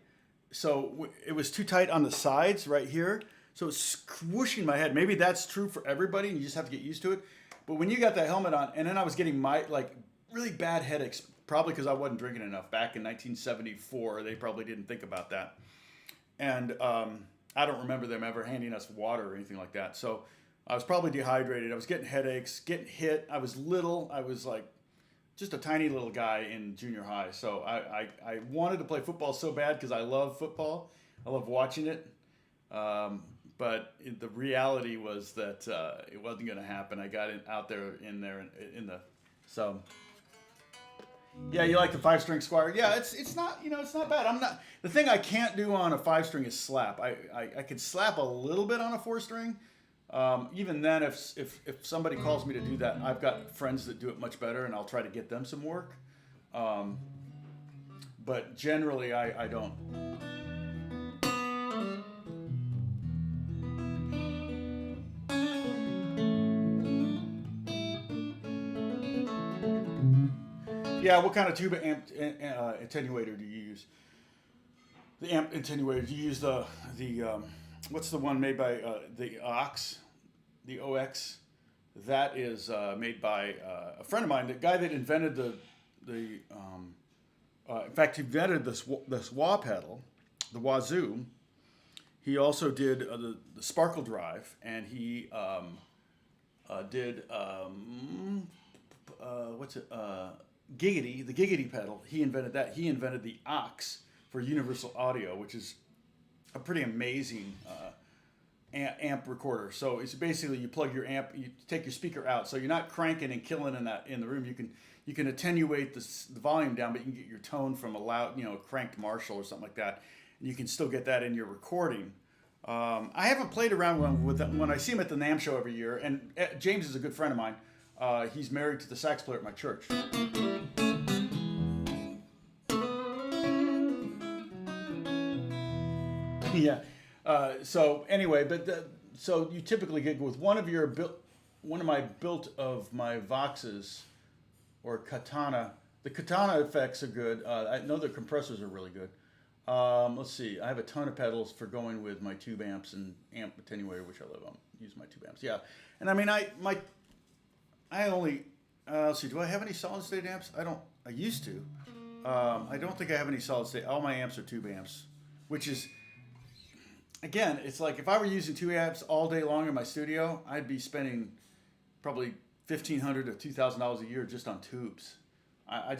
so it was too tight on the sides right here, so it's squishing my head. Maybe that's true for everybody, and you just have to get used to it. But when you got that helmet on, and then I was getting really bad headaches, probably because I wasn't drinking enough back in 1974. They probably didn't think about that. And I don't remember them ever handing us water or anything like that. So I was probably dehydrated. I was getting headaches, getting hit. I was little. I was like just a tiny little guy in junior high. So I wanted to play football so bad because I love football. I love watching it. But the reality was that it wasn't going to happen. I got out there in the so. Yeah, you like the 5-string Squire? Yeah, it's not it's not bad. The thing I can't do on a 5-string is slap. I could slap a little bit on a 4-string. Even then, if somebody calls me to do that, I've got friends that do it much better, and I'll try to get them some work. But generally, I don't. Yeah, what kind of tuba amp attenuator do you use? The amp attenuator. Do you use the what's the one made by the OX, the OX? That is made by a friend of mine, the guy that invented in fact, he invented this wah pedal, the Wazoo. He also did the Sparkle Drive, and he did the Giggity pedal. He invented that. He invented the Ox for Universal Audio, which is a pretty amazing amp recorder. So it's basically you plug your amp, you take your speaker out, so you're not cranking and killing in the room. You can attenuate the volume down, but you can get your tone from a loud, cranked Marshall or something like that, and you can still get that in your recording. I haven't played around with that when I see him at the NAMM show every year, and James is a good friend of mine. He's married to the sax player at my church. Yeah. So anyway, so you typically get with one of my built of my Voxes or Katana. The Katana effects are good. I know the compressors are really good. Let's see. I have a ton of pedals for going with my tube amps and amp attenuator, which I live on. Use my tube amps. Yeah, and I mean I only let's see. Do I have any solid state amps? I don't. I used to. I don't think I have any solid state. All my amps are tube amps, which is again, it's like if I were using tube amps all day long in my studio, I'd be spending probably $1,500 to $2,000 a year just on tubes. I'm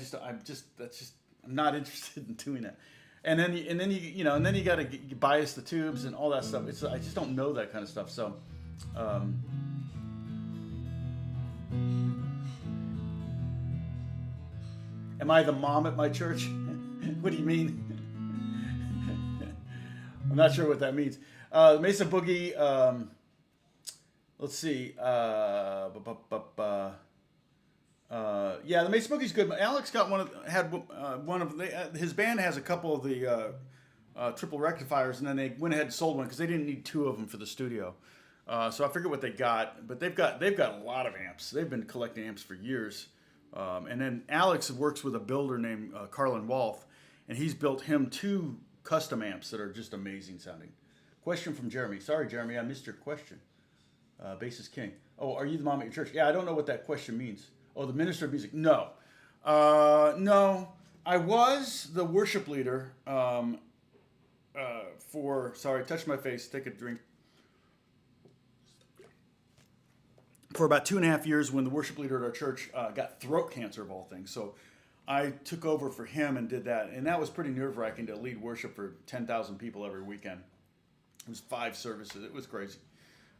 not interested in doing that. And then you got to bias the tubes and all that stuff. I just don't know that kind of stuff. So, am I the mom at my church? What do you mean? I'm not sure what that means. Mesa Boogie. Let's see. Yeah, the Mesa Boogie's good. But Alex got his band has a couple of the triple rectifiers, and then they went ahead and sold one because they didn't need two of them for the studio. So I forget what they got, but they've got a lot of amps. They've been collecting amps for years. And then Alex works with a builder named Carlin Wolf, and he's built him 2 custom amps that are just amazing sounding. Question from Jeremy. Sorry, Jeremy, I missed your question. Bassist King. Oh, are you the mom at your church? Yeah, I don't know what that question means. Oh, the minister of music. No. No. I was the worship leader sorry, touch my face, take a drink. For about 2.5 years when the worship leader at our church got throat cancer of all things. So I took over for him and did that. And that was pretty nerve-wracking to lead worship for 10,000 people every weekend. It was 5 services. It was crazy.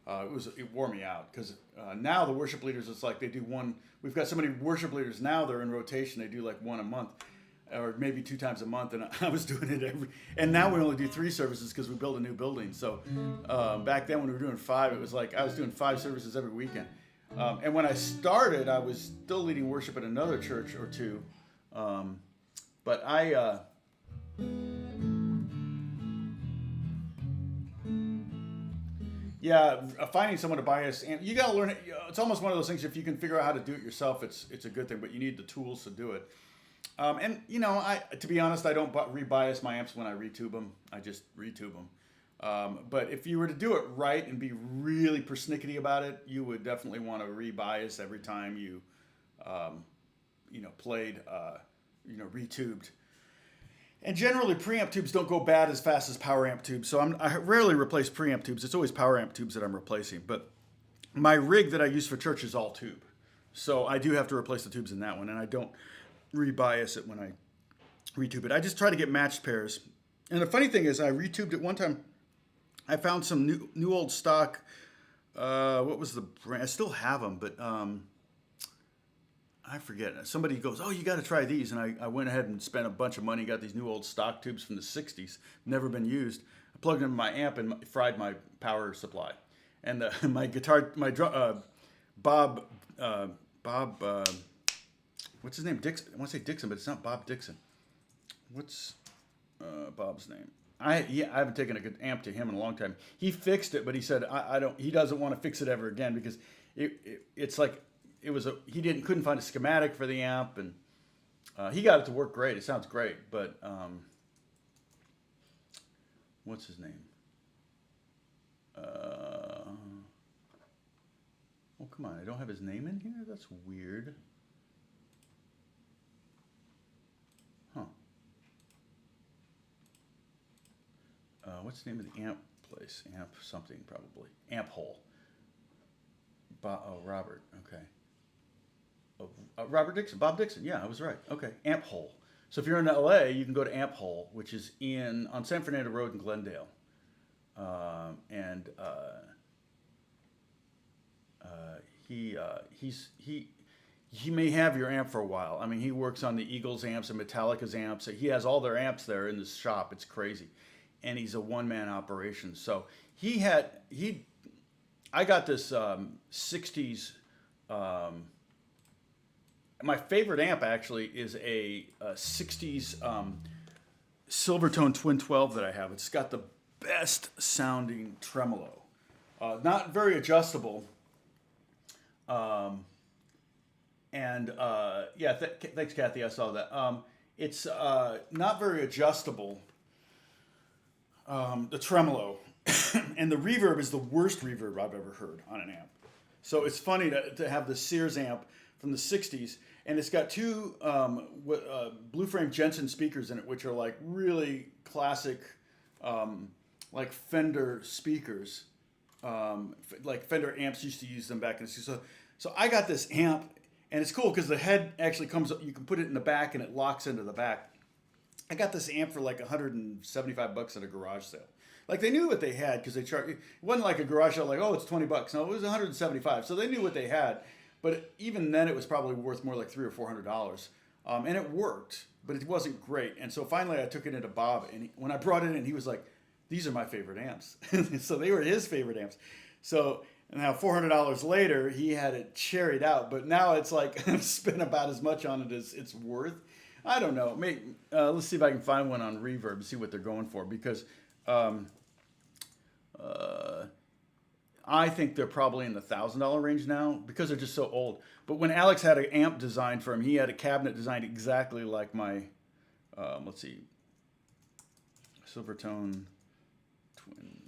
It wore me out because now the worship leaders, it's like they do one. We've got so many worship leaders now, they're in rotation. They do like one a month or maybe 2 times a month. And I was doing it and now we only do 3 services because we built a new building. So back then when we were doing 5, it was like I was doing 5 services every weekend. And when I started, I was still leading worship at another church or 2. But I... Yeah, finding someone to buy us, and you got to learn it. It's almost one of those things. If you can figure out how to do it yourself, it's a good thing. But you need the tools to do it. And to be honest, I don't rebias my amps when I retube them. I just retube them. But if you were to do it right and be really persnickety about it, you would definitely want to rebias every time you, played, retubed. And generally, preamp tubes don't go bad as fast as power amp tubes, so I rarely replace preamp tubes. It's always power amp tubes that I'm replacing. But my rig that I use for church is all tube, so I do have to replace the tubes in that one, and I don't rebias it when I retube it. I just try to get matched pairs. And the funny thing is, I retubed it one time. I found some new old stock. What was the brand? I still have them, but I forget. Somebody goes, "Oh, you got to try these," and I went ahead and spent a bunch of money. Got these new old stock tubes from the '60s, never been used. I plugged them in my amp and fried my power supply. And my guitar, Bob, what's his name? Dixon. I want to say Dixon, but it's not Bob Dixon. What's Bob's name? I haven't taken a good amp to him in a long time. He fixed it, but he said he doesn't want to fix it ever again because it's like. He couldn't find a schematic for the amp, and he got it to work great. It sounds great, but what's his name? Oh, come on! I don't have his name in here. That's weird. Huh? What's the name of the amp place? Amp something probably. Amp Hole. Robert. Okay. Robert Dixon, Bob Dixon. Yeah, I was right. Okay, Amp Hole. So if you're in LA, you can go to Amp Hole, which is on San Fernando Road in Glendale, he may have your amp for a while. I mean, he works on the Eagles amps and Metallica's amps. He has all their amps there in this shop. It's crazy, and he's a one-man operation. So I got this '60s. My favorite amp actually is a '60s Silvertone Twin 12 that I have. It's got the best sounding tremolo. Not very adjustable. And yeah, thanks, Kathy. I saw that. It's not very adjustable. The tremolo and the reverb is the worst reverb I've ever heard on an amp. So it's funny to have the Sears amp from the '60s, and it's got two Blue Frame Jensen speakers in it, which are like really classic, like Fender speakers, like Fender amps used to use them back in the '60s. So I got this amp, and it's cool because the head actually comes up. You can put it in the back, and it locks into the back. I got this amp for like $175 at a garage sale. Like they knew what they had because they charged. It wasn't like a garage sale like, oh, it's $20. No, it was $175. So they knew what they had. But even then, it was probably worth more like $300 or $400. And it worked, but it wasn't great. And so finally, I took it into Bob, and when I brought it in, he was like, "These are my favorite amps." So they were his favorite amps. So now $400 later, he had it cherried out, but now it's like I've spent about as much on it as it's worth. I don't know. Maybe, let's see if I can find one on Reverb and see what they're going for, because I think they're probably in the $1,000 range now because they're just so old. But when Alex had an amp designed for him, he had a cabinet designed exactly like my, let's see, Silvertone Twin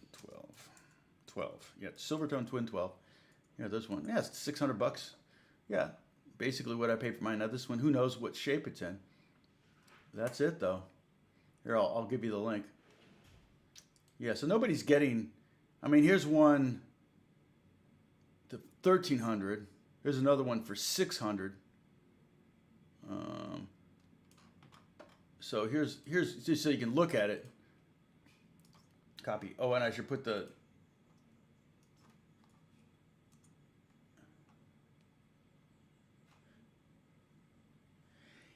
12. Yeah, Silvertone Twin 12. Yeah, this one. Yeah, it's $600. Yeah, basically what I paid for mine. Now this one, who knows what shape it's in. That's it though. Here, I'll give you the link. Yeah, so nobody's getting, I mean, here's one to 1,300. Here's another one for 600. So here's just so you can look at it. Copy. Oh, and I should put the,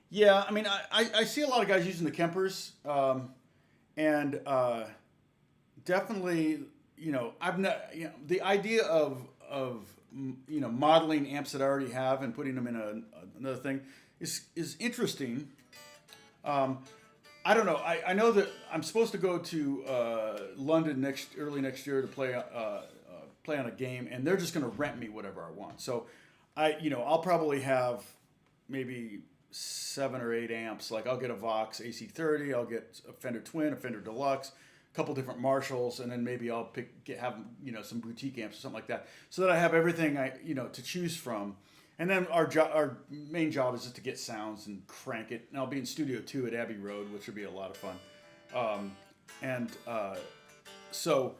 yeah, I mean, I see a lot of guys using the Kempers, and definitely, you know, I've not, you know, the idea of you know, modeling amps that I already have and putting them in another thing is interesting. I don't know. I know that I'm supposed to go to London early next year to play on a game, and they're just going to rent me whatever I want. So I'll probably have maybe 7 or 8 amps. Like I'll get a Vox AC30, I'll get a Fender Twin, a Fender Deluxe, a couple different Marshalls, and then maybe I'll have some boutique amps or something like that, so that I have everything to choose from. And then our main job is just to get sounds and crank it. And I'll be in Studio 2 at Abbey Road, which will be a lot of fun. So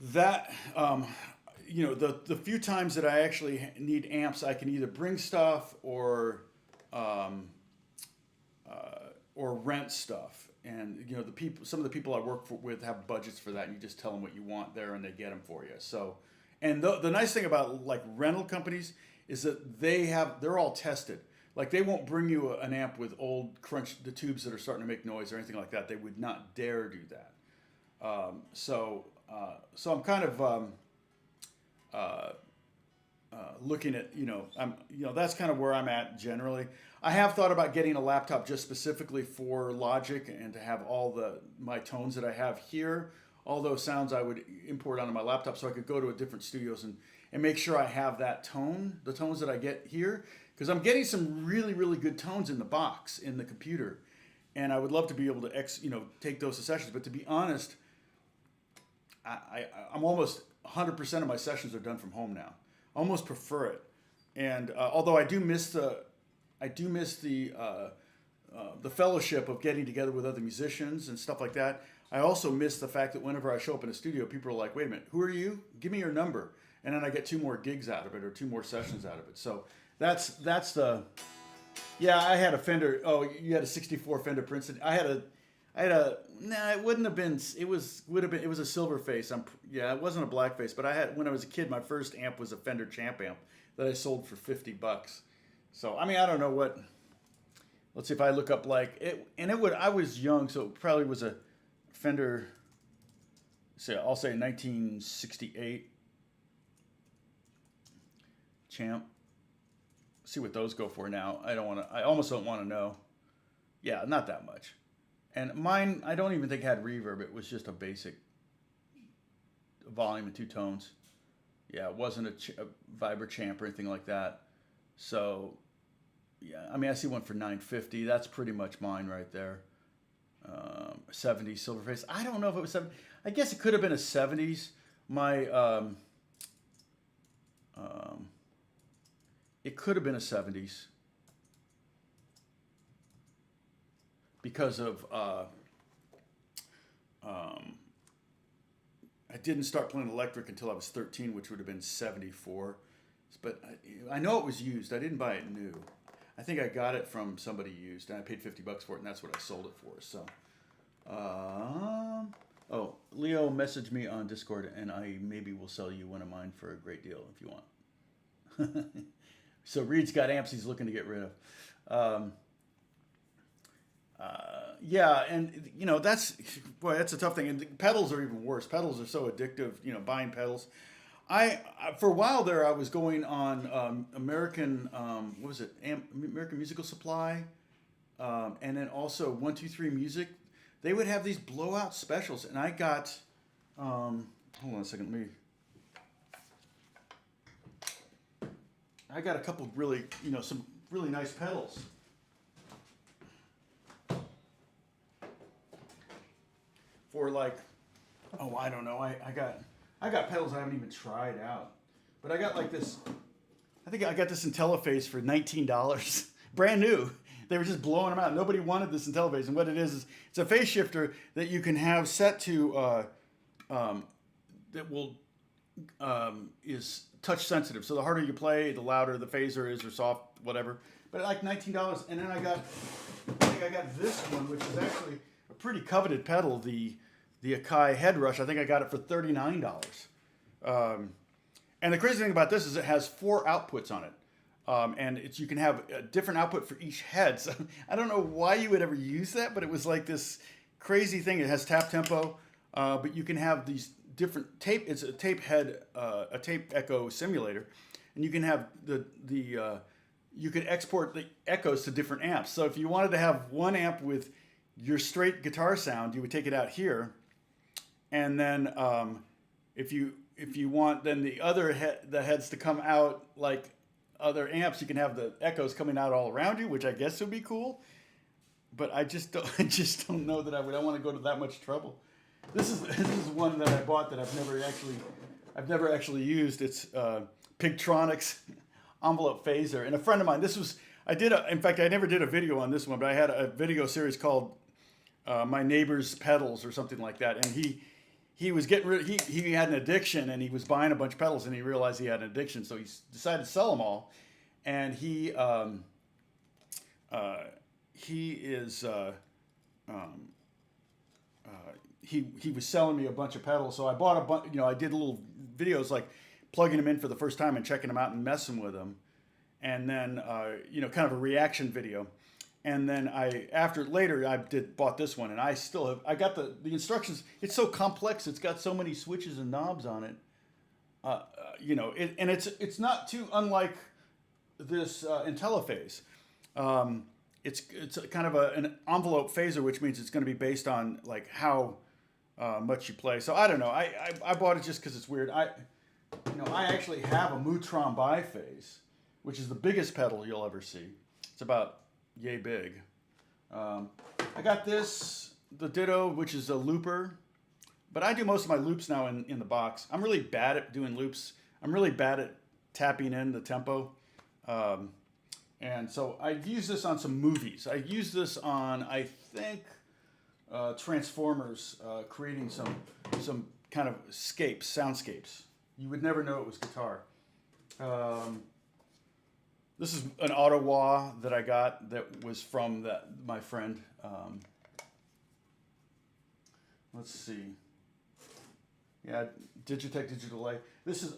that, the few times that I actually need amps, I can either bring stuff or rent stuff. And some of the people I work with have budgets for that, and you just tell them what you want there, and they get them for you. So, and the nice thing about like rental companies is that they're all tested. Like they won't bring you an amp with old the tubes that are starting to make noise or anything like that. They would not dare do that. So I'm kind of looking at, that's kind of where I'm at generally. I have thought about getting a laptop just specifically for Logic and to have all my tones that I have here, all those sounds I would import onto my laptop, so I could go to a different studios and make sure I have that tone, the tones that I get here, because I'm getting some really, really good tones in the box, in the computer, and I would love to be able to take those to sessions. But to be honest, I'm almost 100% of my sessions are done from home now. I almost prefer it, and although I do miss the fellowship of getting together with other musicians and stuff like that. I also miss the fact that whenever I show up in a studio, people are like, "Wait a minute, who are you? Give me your number." And then I get 2 more gigs out of it or 2 more sessions out of it. So that's the, yeah, I had a Fender. Oh, you had a 64 Fender Princeton. It wouldn't have been, it was a silver face. It wasn't a black face, but when I was a kid, my first amp was a Fender Champ amp that I sold for $50. So, I mean, I don't know what, let's see if I look up like it, and I was young, so it probably was a Fender, I'll say 1968 Champ. See what those go for now. I almost don't want to know. Yeah, not that much. And mine, I don't even think had reverb. It was just a basic volume and two tones. Yeah, it wasn't a Vibra Champ or anything like that. So, yeah, I mean, I see one for $950. That's pretty much mine right there. 70s Silverface. I don't know if it was 70. I guess it could have been a 70s. My, it could have been a 70s because of, I didn't start playing electric until I was 13, which would have been 74. But I know it was used. I didn't buy it new. I think I got it from somebody used, and I paid $50 for it, and that's what I sold it for. So, oh, Leo messaged me on Discord, and I maybe will sell you one of mine for a great deal if you want. So Reed's got amps he's looking to get rid of. Yeah, and you know that's a tough thing. And pedals are even worse. Pedals are so addictive. You know, buying pedals. I for a while there I was going on American what was it? American Musical Supply, and then also 123 Music. They would have these blowout specials, and I got. Hold on a second, let me. I got a couple really, some really nice pedals. For like, oh, I don't know. I got pedals I haven't even tried out, but I got like this. I think I got this IntelliPhase for $19, brand new. They were just blowing them out. Nobody wanted this IntelliPhase, and what it is it's a phase shifter that you can have set to that will is touch sensitive. So the harder you play, the louder the phaser is, or soft, whatever. But like $19, and then I think I got this one, which is actually a pretty coveted pedal, the Akai Head Rush. I think I got it for $39. And the crazy thing about this is it has 4 outputs on it. And you can have a different output for each head. So I don't know why you would ever use that, but it was like this crazy thing. It has tap tempo, but you can have these different tape. It's a tape head, a tape echo simulator, and you can have you can export the echoes to different amps. So if you wanted to have one amp with your straight guitar sound, you would take it out here, and then if you want then the other heads to come out like other amps, you can have the echoes coming out all around you, which I guess would be cool. But I just don't know that I want to go to that much trouble. This is one that I bought that I've never actually used. It's Pigtronics envelope phaser, and a friend of mine. In fact, I never did a video on this one, but I had a video series called My Neighbor's Pedals or something like that, and he was getting rid. He had an addiction, and he was buying a bunch of pedals, and he realized he had an addiction, so he decided to sell them all. And he was selling me a bunch of pedals, so I bought a bunch. I did little videos like plugging them in for the first time and checking them out and messing with them, and then kind of a reaction video. And then later I bought this one, and I got the instructions. It's so complex. It's got so many switches and knobs on it. And it's not too unlike this IntelliPhase. It's kind of an envelope phaser, which means it's going to be based on like how much you play. So I don't know. I bought it just because it's weird. I actually have a Mutron biphase, which is the biggest pedal you'll ever see. It's about yay big. I got the Ditto, which is a looper, but I do most of my loops now in the box. I'm really bad at doing loops. I'm really bad at tapping in the tempo. And so I've used this on some movies. I used this on, I think, Transformers, creating some kind of soundscapes. You would never know it was guitar. This is an Ottawa that I got that was from my friend. Let's see. Yeah, Digitech Digital Delay.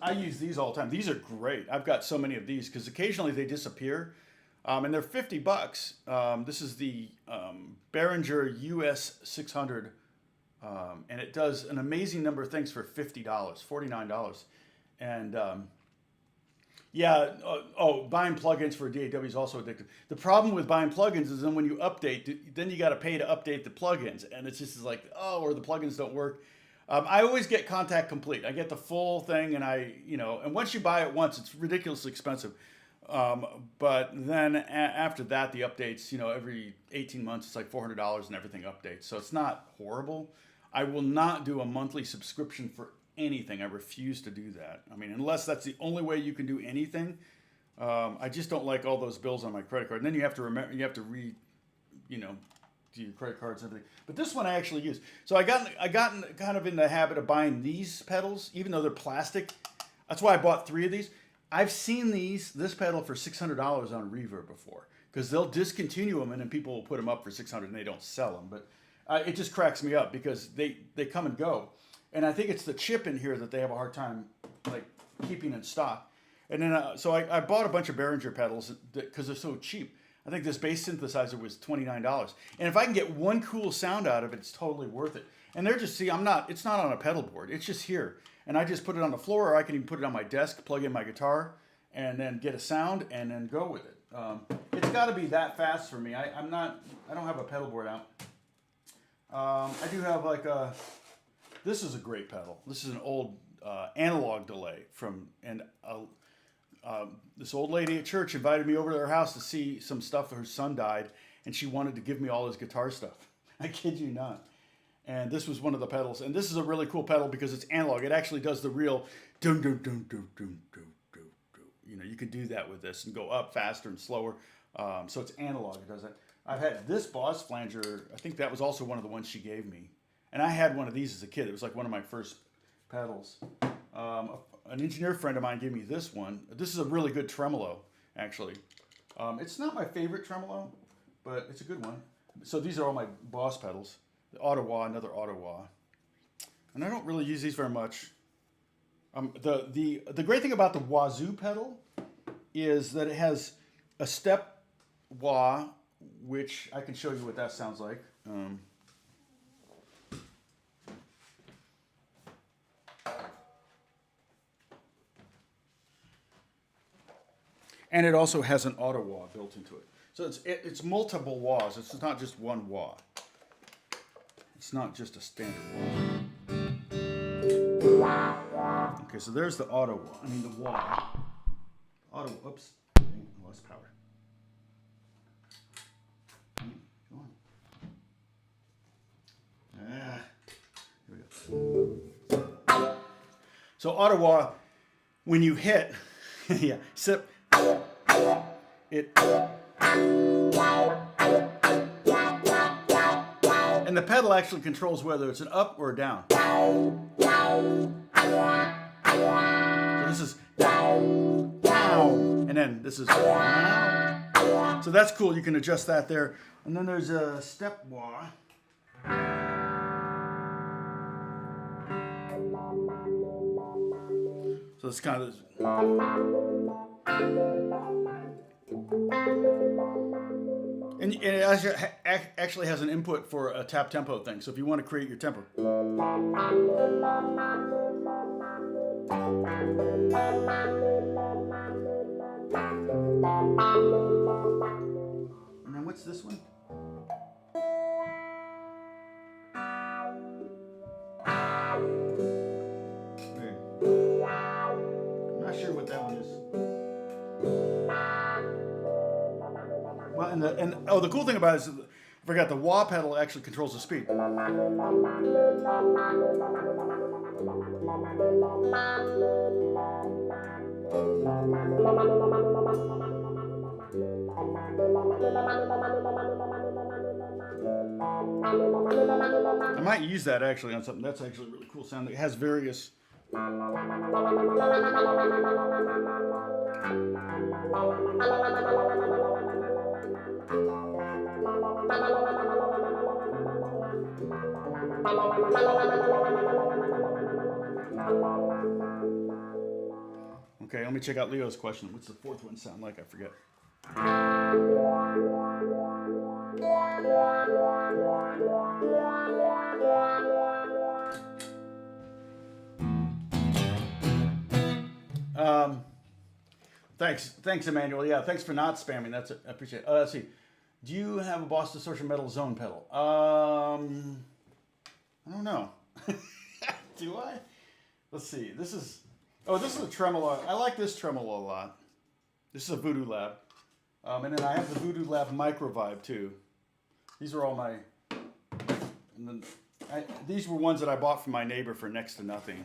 I use these all the time. These are great. I've got so many of these because occasionally they disappear. And they're $50. This is the Behringer US 600, and it does an amazing number of things for $50, $49. And Yeah. Buying plugins for DAW is also addictive. The problem with buying plugins is then when you update, then you got to pay to update the plugins, and it's just like, or the plugins don't work. I always get Contact Complete. I get the full thing, and and once you buy it once, it's ridiculously expensive. But then after that, the updates, every 18 months, it's like $400 and everything updates. So it's not horrible. I will not do a monthly subscription for anything. I refuse to do that. I mean, unless that's the only way you can do anything. I just don't like all those bills on my credit card. And then you have to remember, you have to do your credit cards and everything. But this one I actually use. So I got kind of in the habit of buying these pedals, even though they're plastic. That's why I bought 3 of these. I've seen this pedal for $600 on Reverb before, because they'll discontinue them and then people will put them up for $600 and they don't sell them. But it just cracks me up because they come and go. And I think it's the chip in here that they have a hard time like keeping in stock. And then so I bought a bunch of Behringer pedals because they're so cheap. I think this bass synthesizer was $29. And if I can get one cool sound out of it, it's totally worth it. And they're just, it's not on a pedal board. It's just here. And I just put it on the floor, or I can even put it on my desk, plug in my guitar, and then get a sound, and then go with it. It's got to be that fast for me. I don't have a pedal board out. I do have this is a great pedal. This is an old analog delay this old lady at church invited me over to her house to see some stuff. Her son died, and she wanted to give me all his guitar stuff. I kid you not. And this was one of the pedals. And this is a really cool pedal because it's analog. It actually does the real dum dum dum dum dum dum dum dum. You can do that with this and go up faster and slower. So it's analog. It does that. I've had this Boss flanger. I think that was also one of the ones she gave me. And I had one of these as a kid. It was like one of my first pedals. An engineer friend of mine gave me this one. This is a really good tremolo, actually. It's not my favorite tremolo, but it's a good one. So these are all my Boss pedals. The Ottawa, another Ottawa. And I don't really use these very much. The great thing about the Wazoo pedal is that it has a step wah, which I can show you what that sounds like. And it also has an auto wah built into it. So it's multiple wahs. It's not just one wah. It's not just a standard wah. Okay, so there's the auto wah. The wah. Auto. Oops. I lost power. Come on. Here we go. So auto wah, when you hit, yeah, sip. It and the pedal actually controls whether it's an up or a down. So this is and then this is so that's cool. You can adjust that there. And then there's a step wah. So it's kind of and it actually has an input for a tap tempo thing. So if you want to create your tempo. And then what's this one? I'm not sure what that one is. Well, the cool thing about it is, I forgot, the wah pedal actually controls the speed. I might use that actually on something. That's actually a really cool sound. It has various. Okay, let me check out Leo's question. What's the fourth one sound like? I forget. Thanks, Emmanuel. Yeah, thanks for not spamming. I appreciate it. Let's see. Do you have a Boss Distortion Metal Zone pedal? I don't know. Do I? Let's see. This is a tremolo. I like this tremolo a lot. This is a Voodoo Lab. And then I have the Voodoo Lab Micro Vibe too. These are all my. And then these were ones that I bought from my neighbor for next to nothing.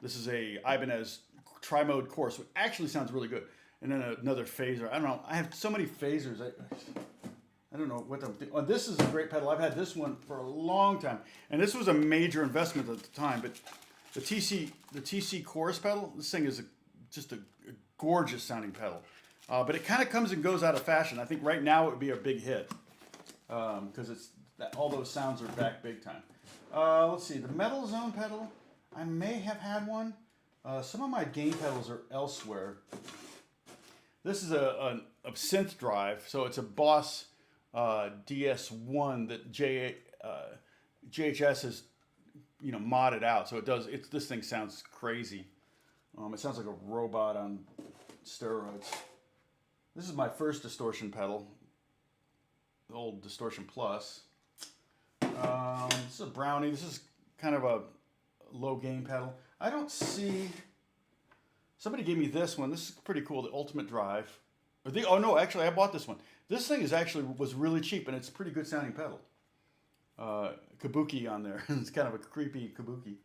This is a Ibanez tri-mode course, which actually sounds really good. And then another phaser. I don't know. I have so many phasers. I don't know what oh, this is a great pedal. I've had this one for a long time, and this was a major investment at the time. But the TC chorus pedal, this thing is just a gorgeous sounding pedal. But it kind of comes and goes out of fashion. I think right now it would be a big hit because all those sounds are back big time. Let's see, the Metal Zone pedal. I may have had one. Some of my gain pedals are elsewhere. This is a synth drive, so it's a Boss DS1 that JHS has modded out. So it does. This thing sounds crazy. It sounds like a robot on steroids. This is my first distortion pedal, the old Distortion Plus. This is a Brownie. This is kind of a low gain pedal. I don't see. Somebody gave me this one. This is pretty cool. The Ultimate Drive. Oh no, actually I bought this one. This thing was really cheap, and it's a pretty good sounding pedal. Kabuki on there. It's kind of a creepy Kabuki.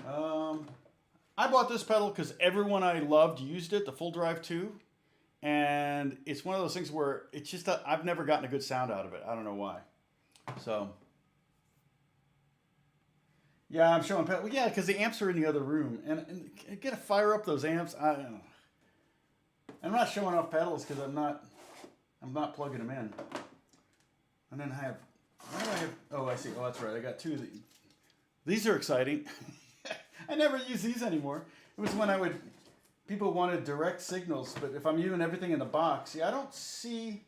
I bought this pedal because everyone I loved used it, the Full Drive 2. And it's one of those things where it's just, I've never gotten a good sound out of it. I don't know why. So, yeah, I'm showing pedal. Well, yeah, because the amps are in the other room. And get to fire up those amps. I'm not showing off pedals because I'm not plugging them in. And then I have, why do I have, oh, I see. Oh, that's right. I got two of these. These are exciting. I never use these anymore. It was when people wanted direct signals, but if I'm using everything in the box, I don't see.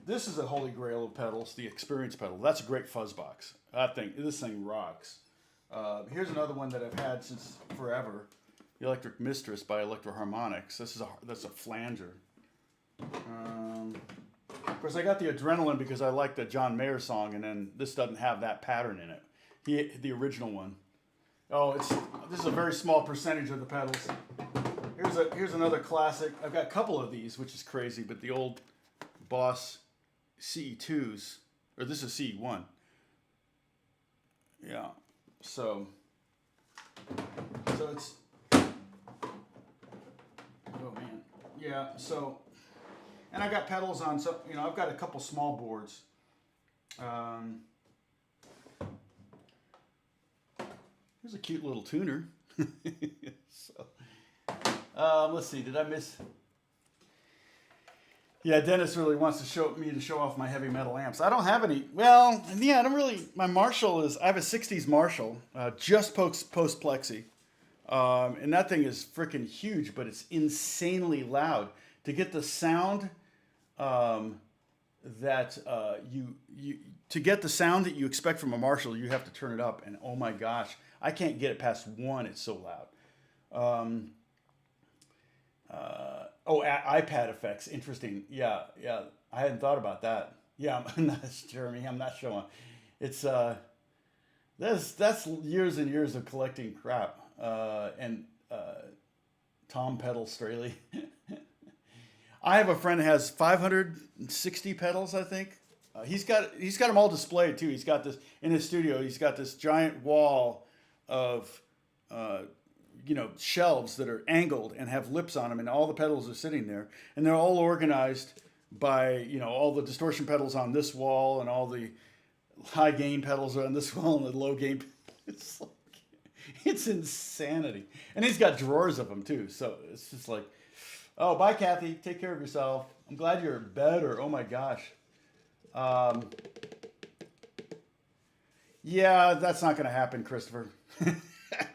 This is a holy grail of pedals, the Experience pedal. That's a great fuzz box. This thing rocks. Here's another one that I've had since forever. The Electric Mistress by Electro Harmonics. That's a flanger. Of course, I got the Adrenaline because I like the John Mayer song, and then this doesn't have that pattern in it. The original one. Oh, this is a very small percentage of the pedals. Here's another classic. I've got a couple of these, which is crazy, but the old Boss CE2s, or this is CE1. Yeah. So it's. Oh man. Yeah. So. And I've got pedals on, so I've got a couple small boards. Here's a cute little tuner. Let's see, did I miss? Yeah, Dennis really wants to show off my heavy metal amps. I don't have any. Well, yeah, I don't really. My Marshall I have a '60s Marshall, just post plexi, and that thing is freaking huge, but it's insanely loud. To get the sound to get the sound that you expect from a Marshall, you have to turn it up, and oh my gosh, I can't get it past 1. It's so loud. iPad effects, interesting. Yeah, I hadn't thought about that. Yeah, Jeremy, I'm not showing. It's that's years and years of collecting crap and tom pedal Strahle. I have a friend that has 560 pedals, I think. He's got them all displayed too. He's got this in his studio. He's got this giant wall of shelves that are angled and have lips on them, and all the pedals are sitting there, and they're all organized by all the distortion pedals on this wall, and all the high gain pedals are on this wall, and the low gain. It's insanity, and he's got drawers of them too. So it's just like. Oh, bye, Kathy. Take care of yourself. I'm glad you're better. Oh, my gosh. Yeah, that's not going to happen, Christopher.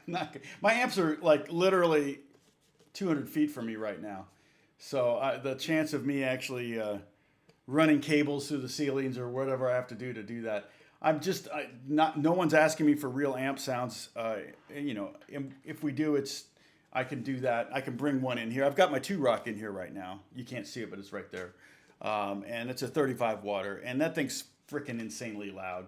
My amps are like literally 200 feet from me right now. So the chance of me actually running cables through the ceilings or whatever I have to do that. not. No one's asking me for real amp sounds. If we do, I can do that. I can bring one in here. I've got my 2-rock in here right now. You can't see it, but it's right there. And it's a 35 water, and that thing's freaking insanely loud.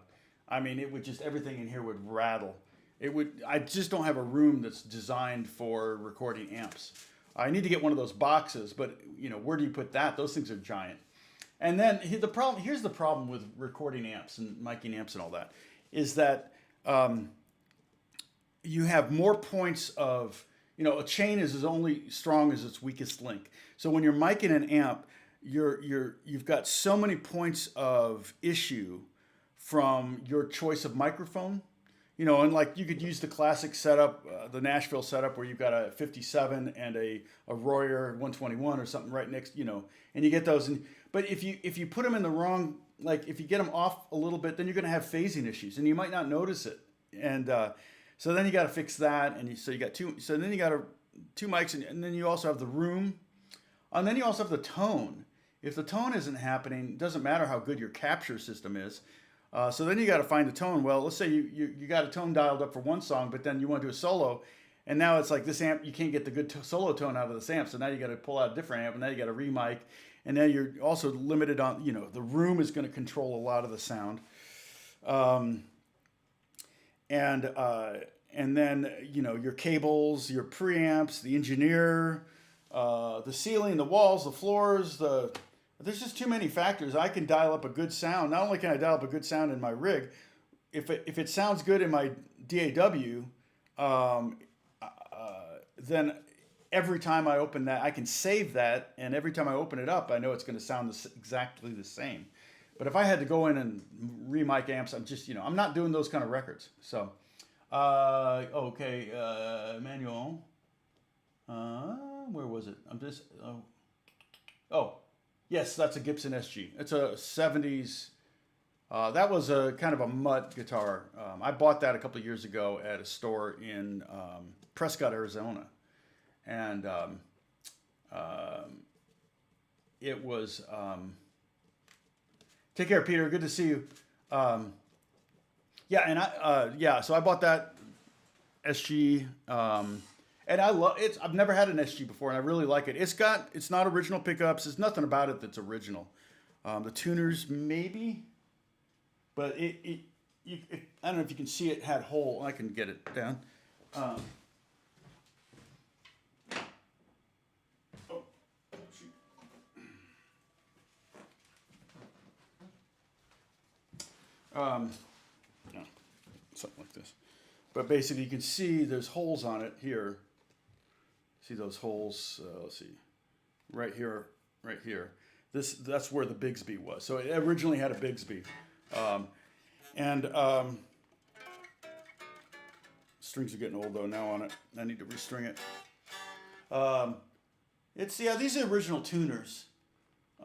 I mean, it would just everything in here would rattle. It would. I just don't have a room that's designed for recording amps. I need to get one of those boxes, but where do you put that? Those things are giant. And then here's the problem with recording amps and miking amps and all that, is that you have more points of, a chain is only strong as its weakest link. So when you're miking an amp, you've got so many points of issue from your choice of microphone. And like you could use the classic setup, the Nashville setup, where you've got a 57 and a Royer 121 or something right next, and you get those. But if you put them in the wrong, like if you get them off a little bit, then you're going to have phasing issues, and you might not notice it. And so then you got to fix that, and so you got two. So then you got two mics, and then you also have the room, and then you also have the tone. If the tone isn't happening, it doesn't matter how good your capture system is. So then you got to find the tone. Well, let's say you got a tone dialed up for one song, but then you want to do a solo, and now it's like this amp, you can't get the good solo tone out of this amp, so now you got to pull out a different amp, and now you got to remic, and now you're also limited on, the room is going to control a lot of the sound, and then your cables, your preamps, the engineer, the ceiling, the walls, the floors, there's just too many factors. I can dial up a good sound. Not only can I dial up a good sound in my rig, if it sounds good in my DAW, then every time I open that, I can save that, and every time I open it up, I know it's going to sound exactly the same. But if I had to go in and remic amps, I'm not doing those kind of records. So, okay, manual. Where was it? Yes, that's a Gibson SG. It's a 70s. That was a kind of a mutt guitar. I bought that a couple of years ago at a store in Prescott, Arizona. And it was... take care, Peter. Good to see you. So I bought that SG. And I love it. I've never had an SG before, and I really like it. It's not original pickups. There's nothing about it that's original. The tuners maybe, but I don't know if you can see it had hole. I can get it down. Something like this. But basically, you can see there's holes on it here. See those holes? Let's see, right here. That's where the Bigsby was. So it originally had a Bigsby, strings are getting old though now on it. I need to restring it. These are original tuners,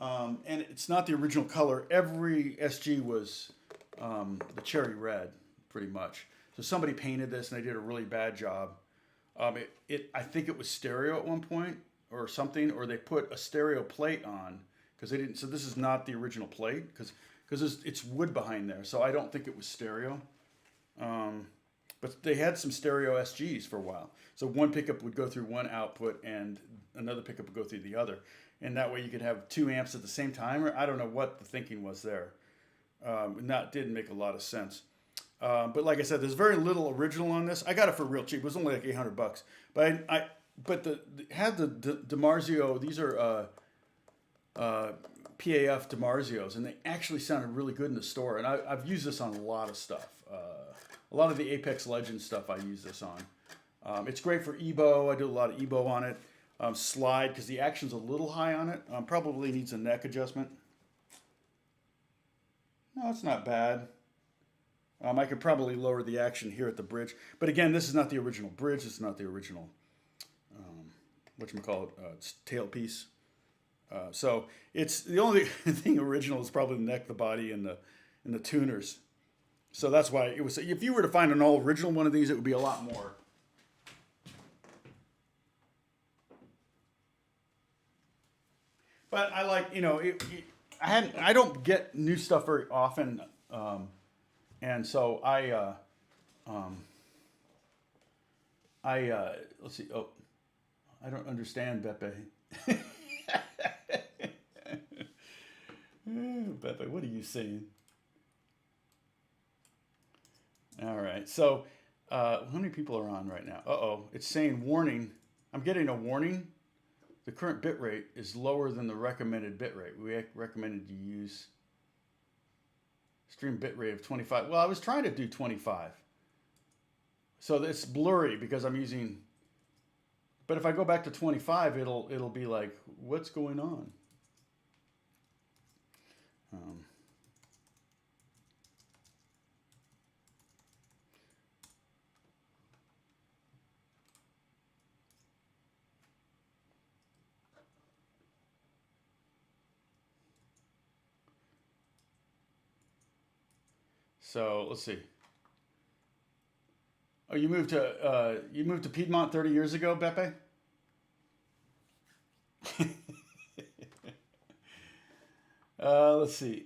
and it's not the original color. Every SG was the cherry red, pretty much. So somebody painted this and they did a really bad job. I think it was stereo at one point or something, or they put a stereo plate on because they didn't. So this is not the original plate because it's wood behind there. So I don't think it was stereo. But they had some stereo SGs for a while. So one pickup would go through one output and another pickup would go through the other. And that way you could have two amps at the same time. Or I don't know what the thinking was there. And that didn't make a lot of sense. But like I said, there's very little original on this. I got it for real cheap. It was only like $800. But had the DiMarzio. These are PAF DiMarzios, and they actually sounded really good in the store. And I've used this on a lot of stuff. A lot of the Apex Legends stuff I use this on. It's great for EBO. I do a lot of EBO on it. Slide, because the action's a little high on it. Probably needs a neck adjustment. No, it's not bad. I could probably lower the action here at the bridge. But again, this is not the original bridge. It's not the original, tailpiece. So it's the only thing original is probably the neck, the body, and the tuners. So that's why it was. If you were to find an all original one of these, it would be a lot more. But I like, I don't get new stuff very often. And so um, let's see. Oh, I don't understand, Beppe. Beppe, what are you saying? All right. So, how many people are on right now? Uh-oh. It's saying warning. I'm getting a warning. The current bit rate is lower than the recommended bit rate. We recommended you use stream bit rate of 25. Well, I was trying to do 25. So it's blurry because I'm using, but if I go back to 25, it'll be like, what's going on? So let's see. Oh, you moved to Piedmont 30 years ago, Beppe? Let's see.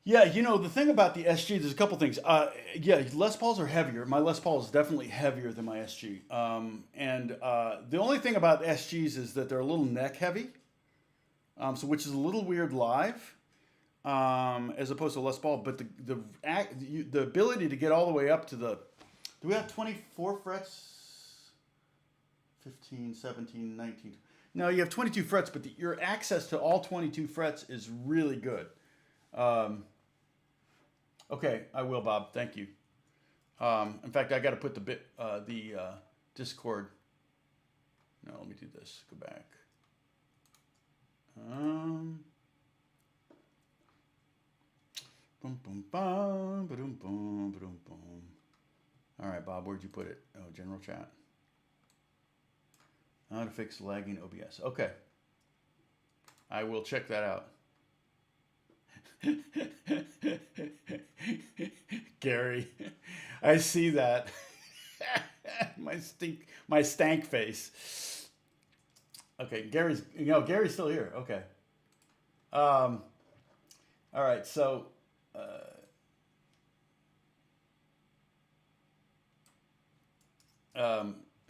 Yeah, the thing about the SG, there's a couple things. Yeah, Les Pauls are heavier. My Les Paul is definitely heavier than my SG. And the only thing about SGs is that they're a little neck heavy, so which is a little weird live, as opposed to Les Paul. But the ability to get all the way up to do we have 24 frets? 15, 17, 19. No, you have 22 frets, but your access to all 22 frets is really good. Okay, I will, Bob. Thank you. In fact, I got to put the Discord. No, let me do this. Go back. Boom, boom, boom, boom, boom, boom, boom. All right, Bob, where'd you put it? Oh, general chat. How to fix lagging OBS. Okay. I will check that out. Gary, I see that. my stank face. Okay, Gary's still here. Okay. All right, so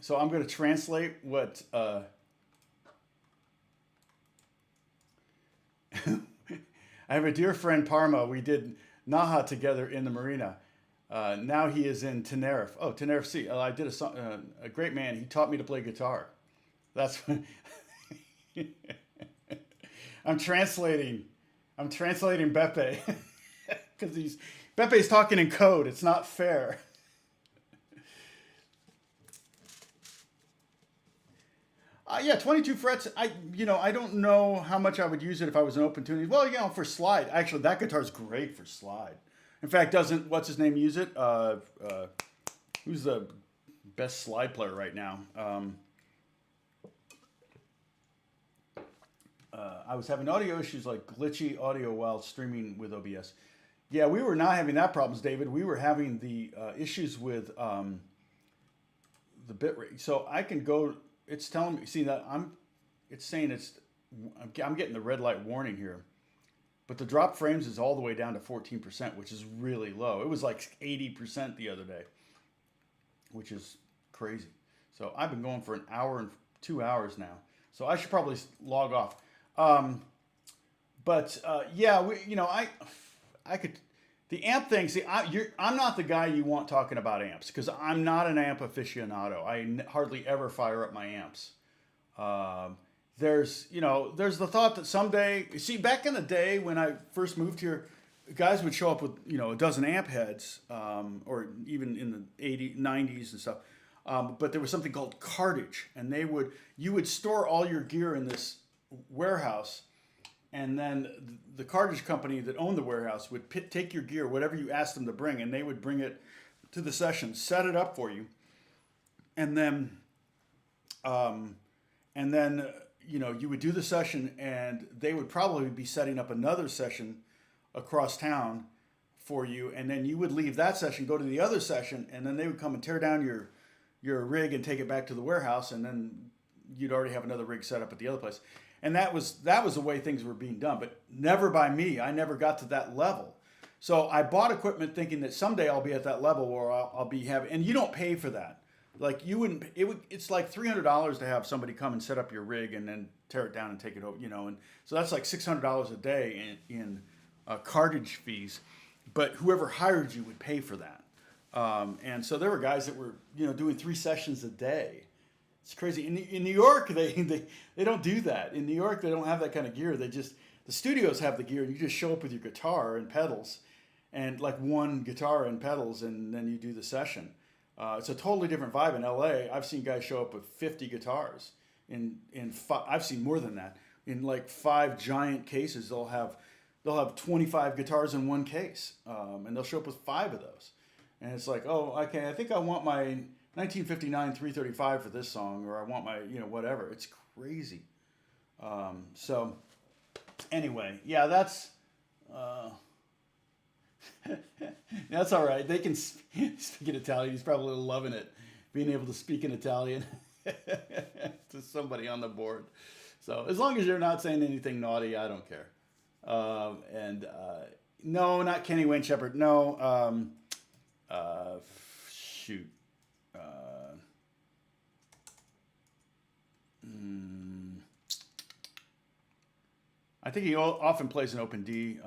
so I'm going to translate what I have a dear friend, Parma. We did Naha together in the marina. Now he is in Tenerife. Oh, Tenerife Sea. I did a song, a great man. He taught me to play guitar. That's I'm translating Beppe because Beppe's talking in code. It's not fair. Yeah, 22 frets. I don't know how much I would use it if I was an open tuning. Well, for slide. Actually, that guitar's great for slide. In fact, doesn't what's his name use it? Who's the best slide player right now? I was having audio issues like glitchy audio while streaming with OBS. Yeah, we were not having that problems, David. We were having the issues with the bitrate. So I can go. It's telling me. See that it's saying I'm getting the red light warning here, but the drop frames is all the way down to 14%, which is really low. It was like 80% the other day, which is crazy. So I've been going for an hour and 2 hours now. So I should probably log off. Yeah, I could. The amp thing, see, I'm not the guy you want talking about amps because I'm not an amp aficionado. I hardly ever fire up my amps. There's the thought that someday, see, back in the day when I first moved here, guys would show up with, a dozen amp heads, or even in the 80s, 90s and stuff. But there was something called cartage, and you would store all your gear in this warehouse. And then the cartage company that owned the warehouse would take your gear, whatever you asked them to bring, and they would bring it to the session, set it up for you, and then, you would do the session, and they would probably be setting up another session across town for you, and then you would leave that session, go to the other session, and then they would come and tear down your rig and take it back to the warehouse, and then you'd already have another rig set up at the other place. And that was the way things were being done, but never by me. I never got to that level. So I bought equipment thinking that someday I'll be at that level where I'll be having, and you don't pay for that. Like you wouldn't, it's like $300 to have somebody come and set up your rig and then tear it down and take it over, and so that's like $600 a day in cartage fees. But whoever hired you would pay for that. And so there were guys that were, doing 3 sessions a day. It's crazy. In New York, they don't do that. In New York, they don't have that kind of gear. The studios have the gear, and you just show up with your guitar and pedals, and like one guitar and pedals, and then you do the session. It's a totally different vibe in LA. I've seen guys show up with 50 guitars. I've seen more than that. In like 5 giant cases, they'll have 25 guitars in one case, and they'll show up with 5 of those. And it's like, oh, okay, I think I want my 1959 335 for this song, or I want my, whatever. It's crazy. So anyway, yeah, that's that's all right. They can speak in Italian. He's probably loving it, being able to speak in Italian to somebody on the board. So as long as you're not saying anything naughty, I don't care. No, not Kenny Wayne Shepherd. No, shoot. I think he often plays an open D.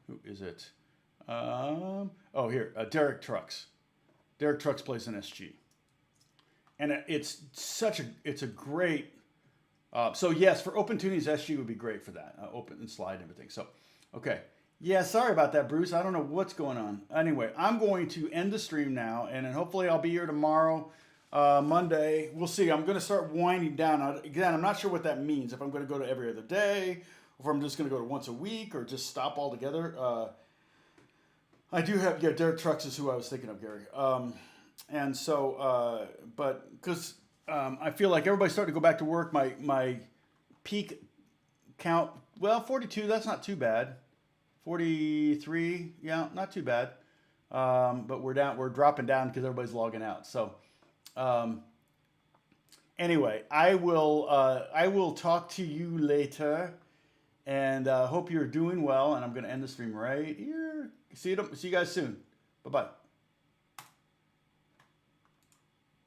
Who is it? Here, Derek Trucks. Derek Trucks plays an SG. And it's a great, so yes, for open tunings, SG would be great for that, open and slide and everything. So, okay. Yeah, sorry about that, Bruce. I don't know what's going on. Anyway, I'm going to end the stream now, and then hopefully I'll be here tomorrow, Monday. We'll see. I'm going to start winding down. Again, I'm not sure what that means, if I'm going to go to every other day, or if I'm just going to go to once a week, or just stop altogether. I do have, Derek Trucks is who I was thinking of, Gary. And so, but because I feel like everybody's starting to go back to work, my peak count, 42, that's not too bad. 43, yeah, not too bad. But we're dropping down because everybody's logging out. So, anyway, I will talk to you later, and hope you're doing well. And I'm going to end the stream right here. See you guys soon. Bye-bye.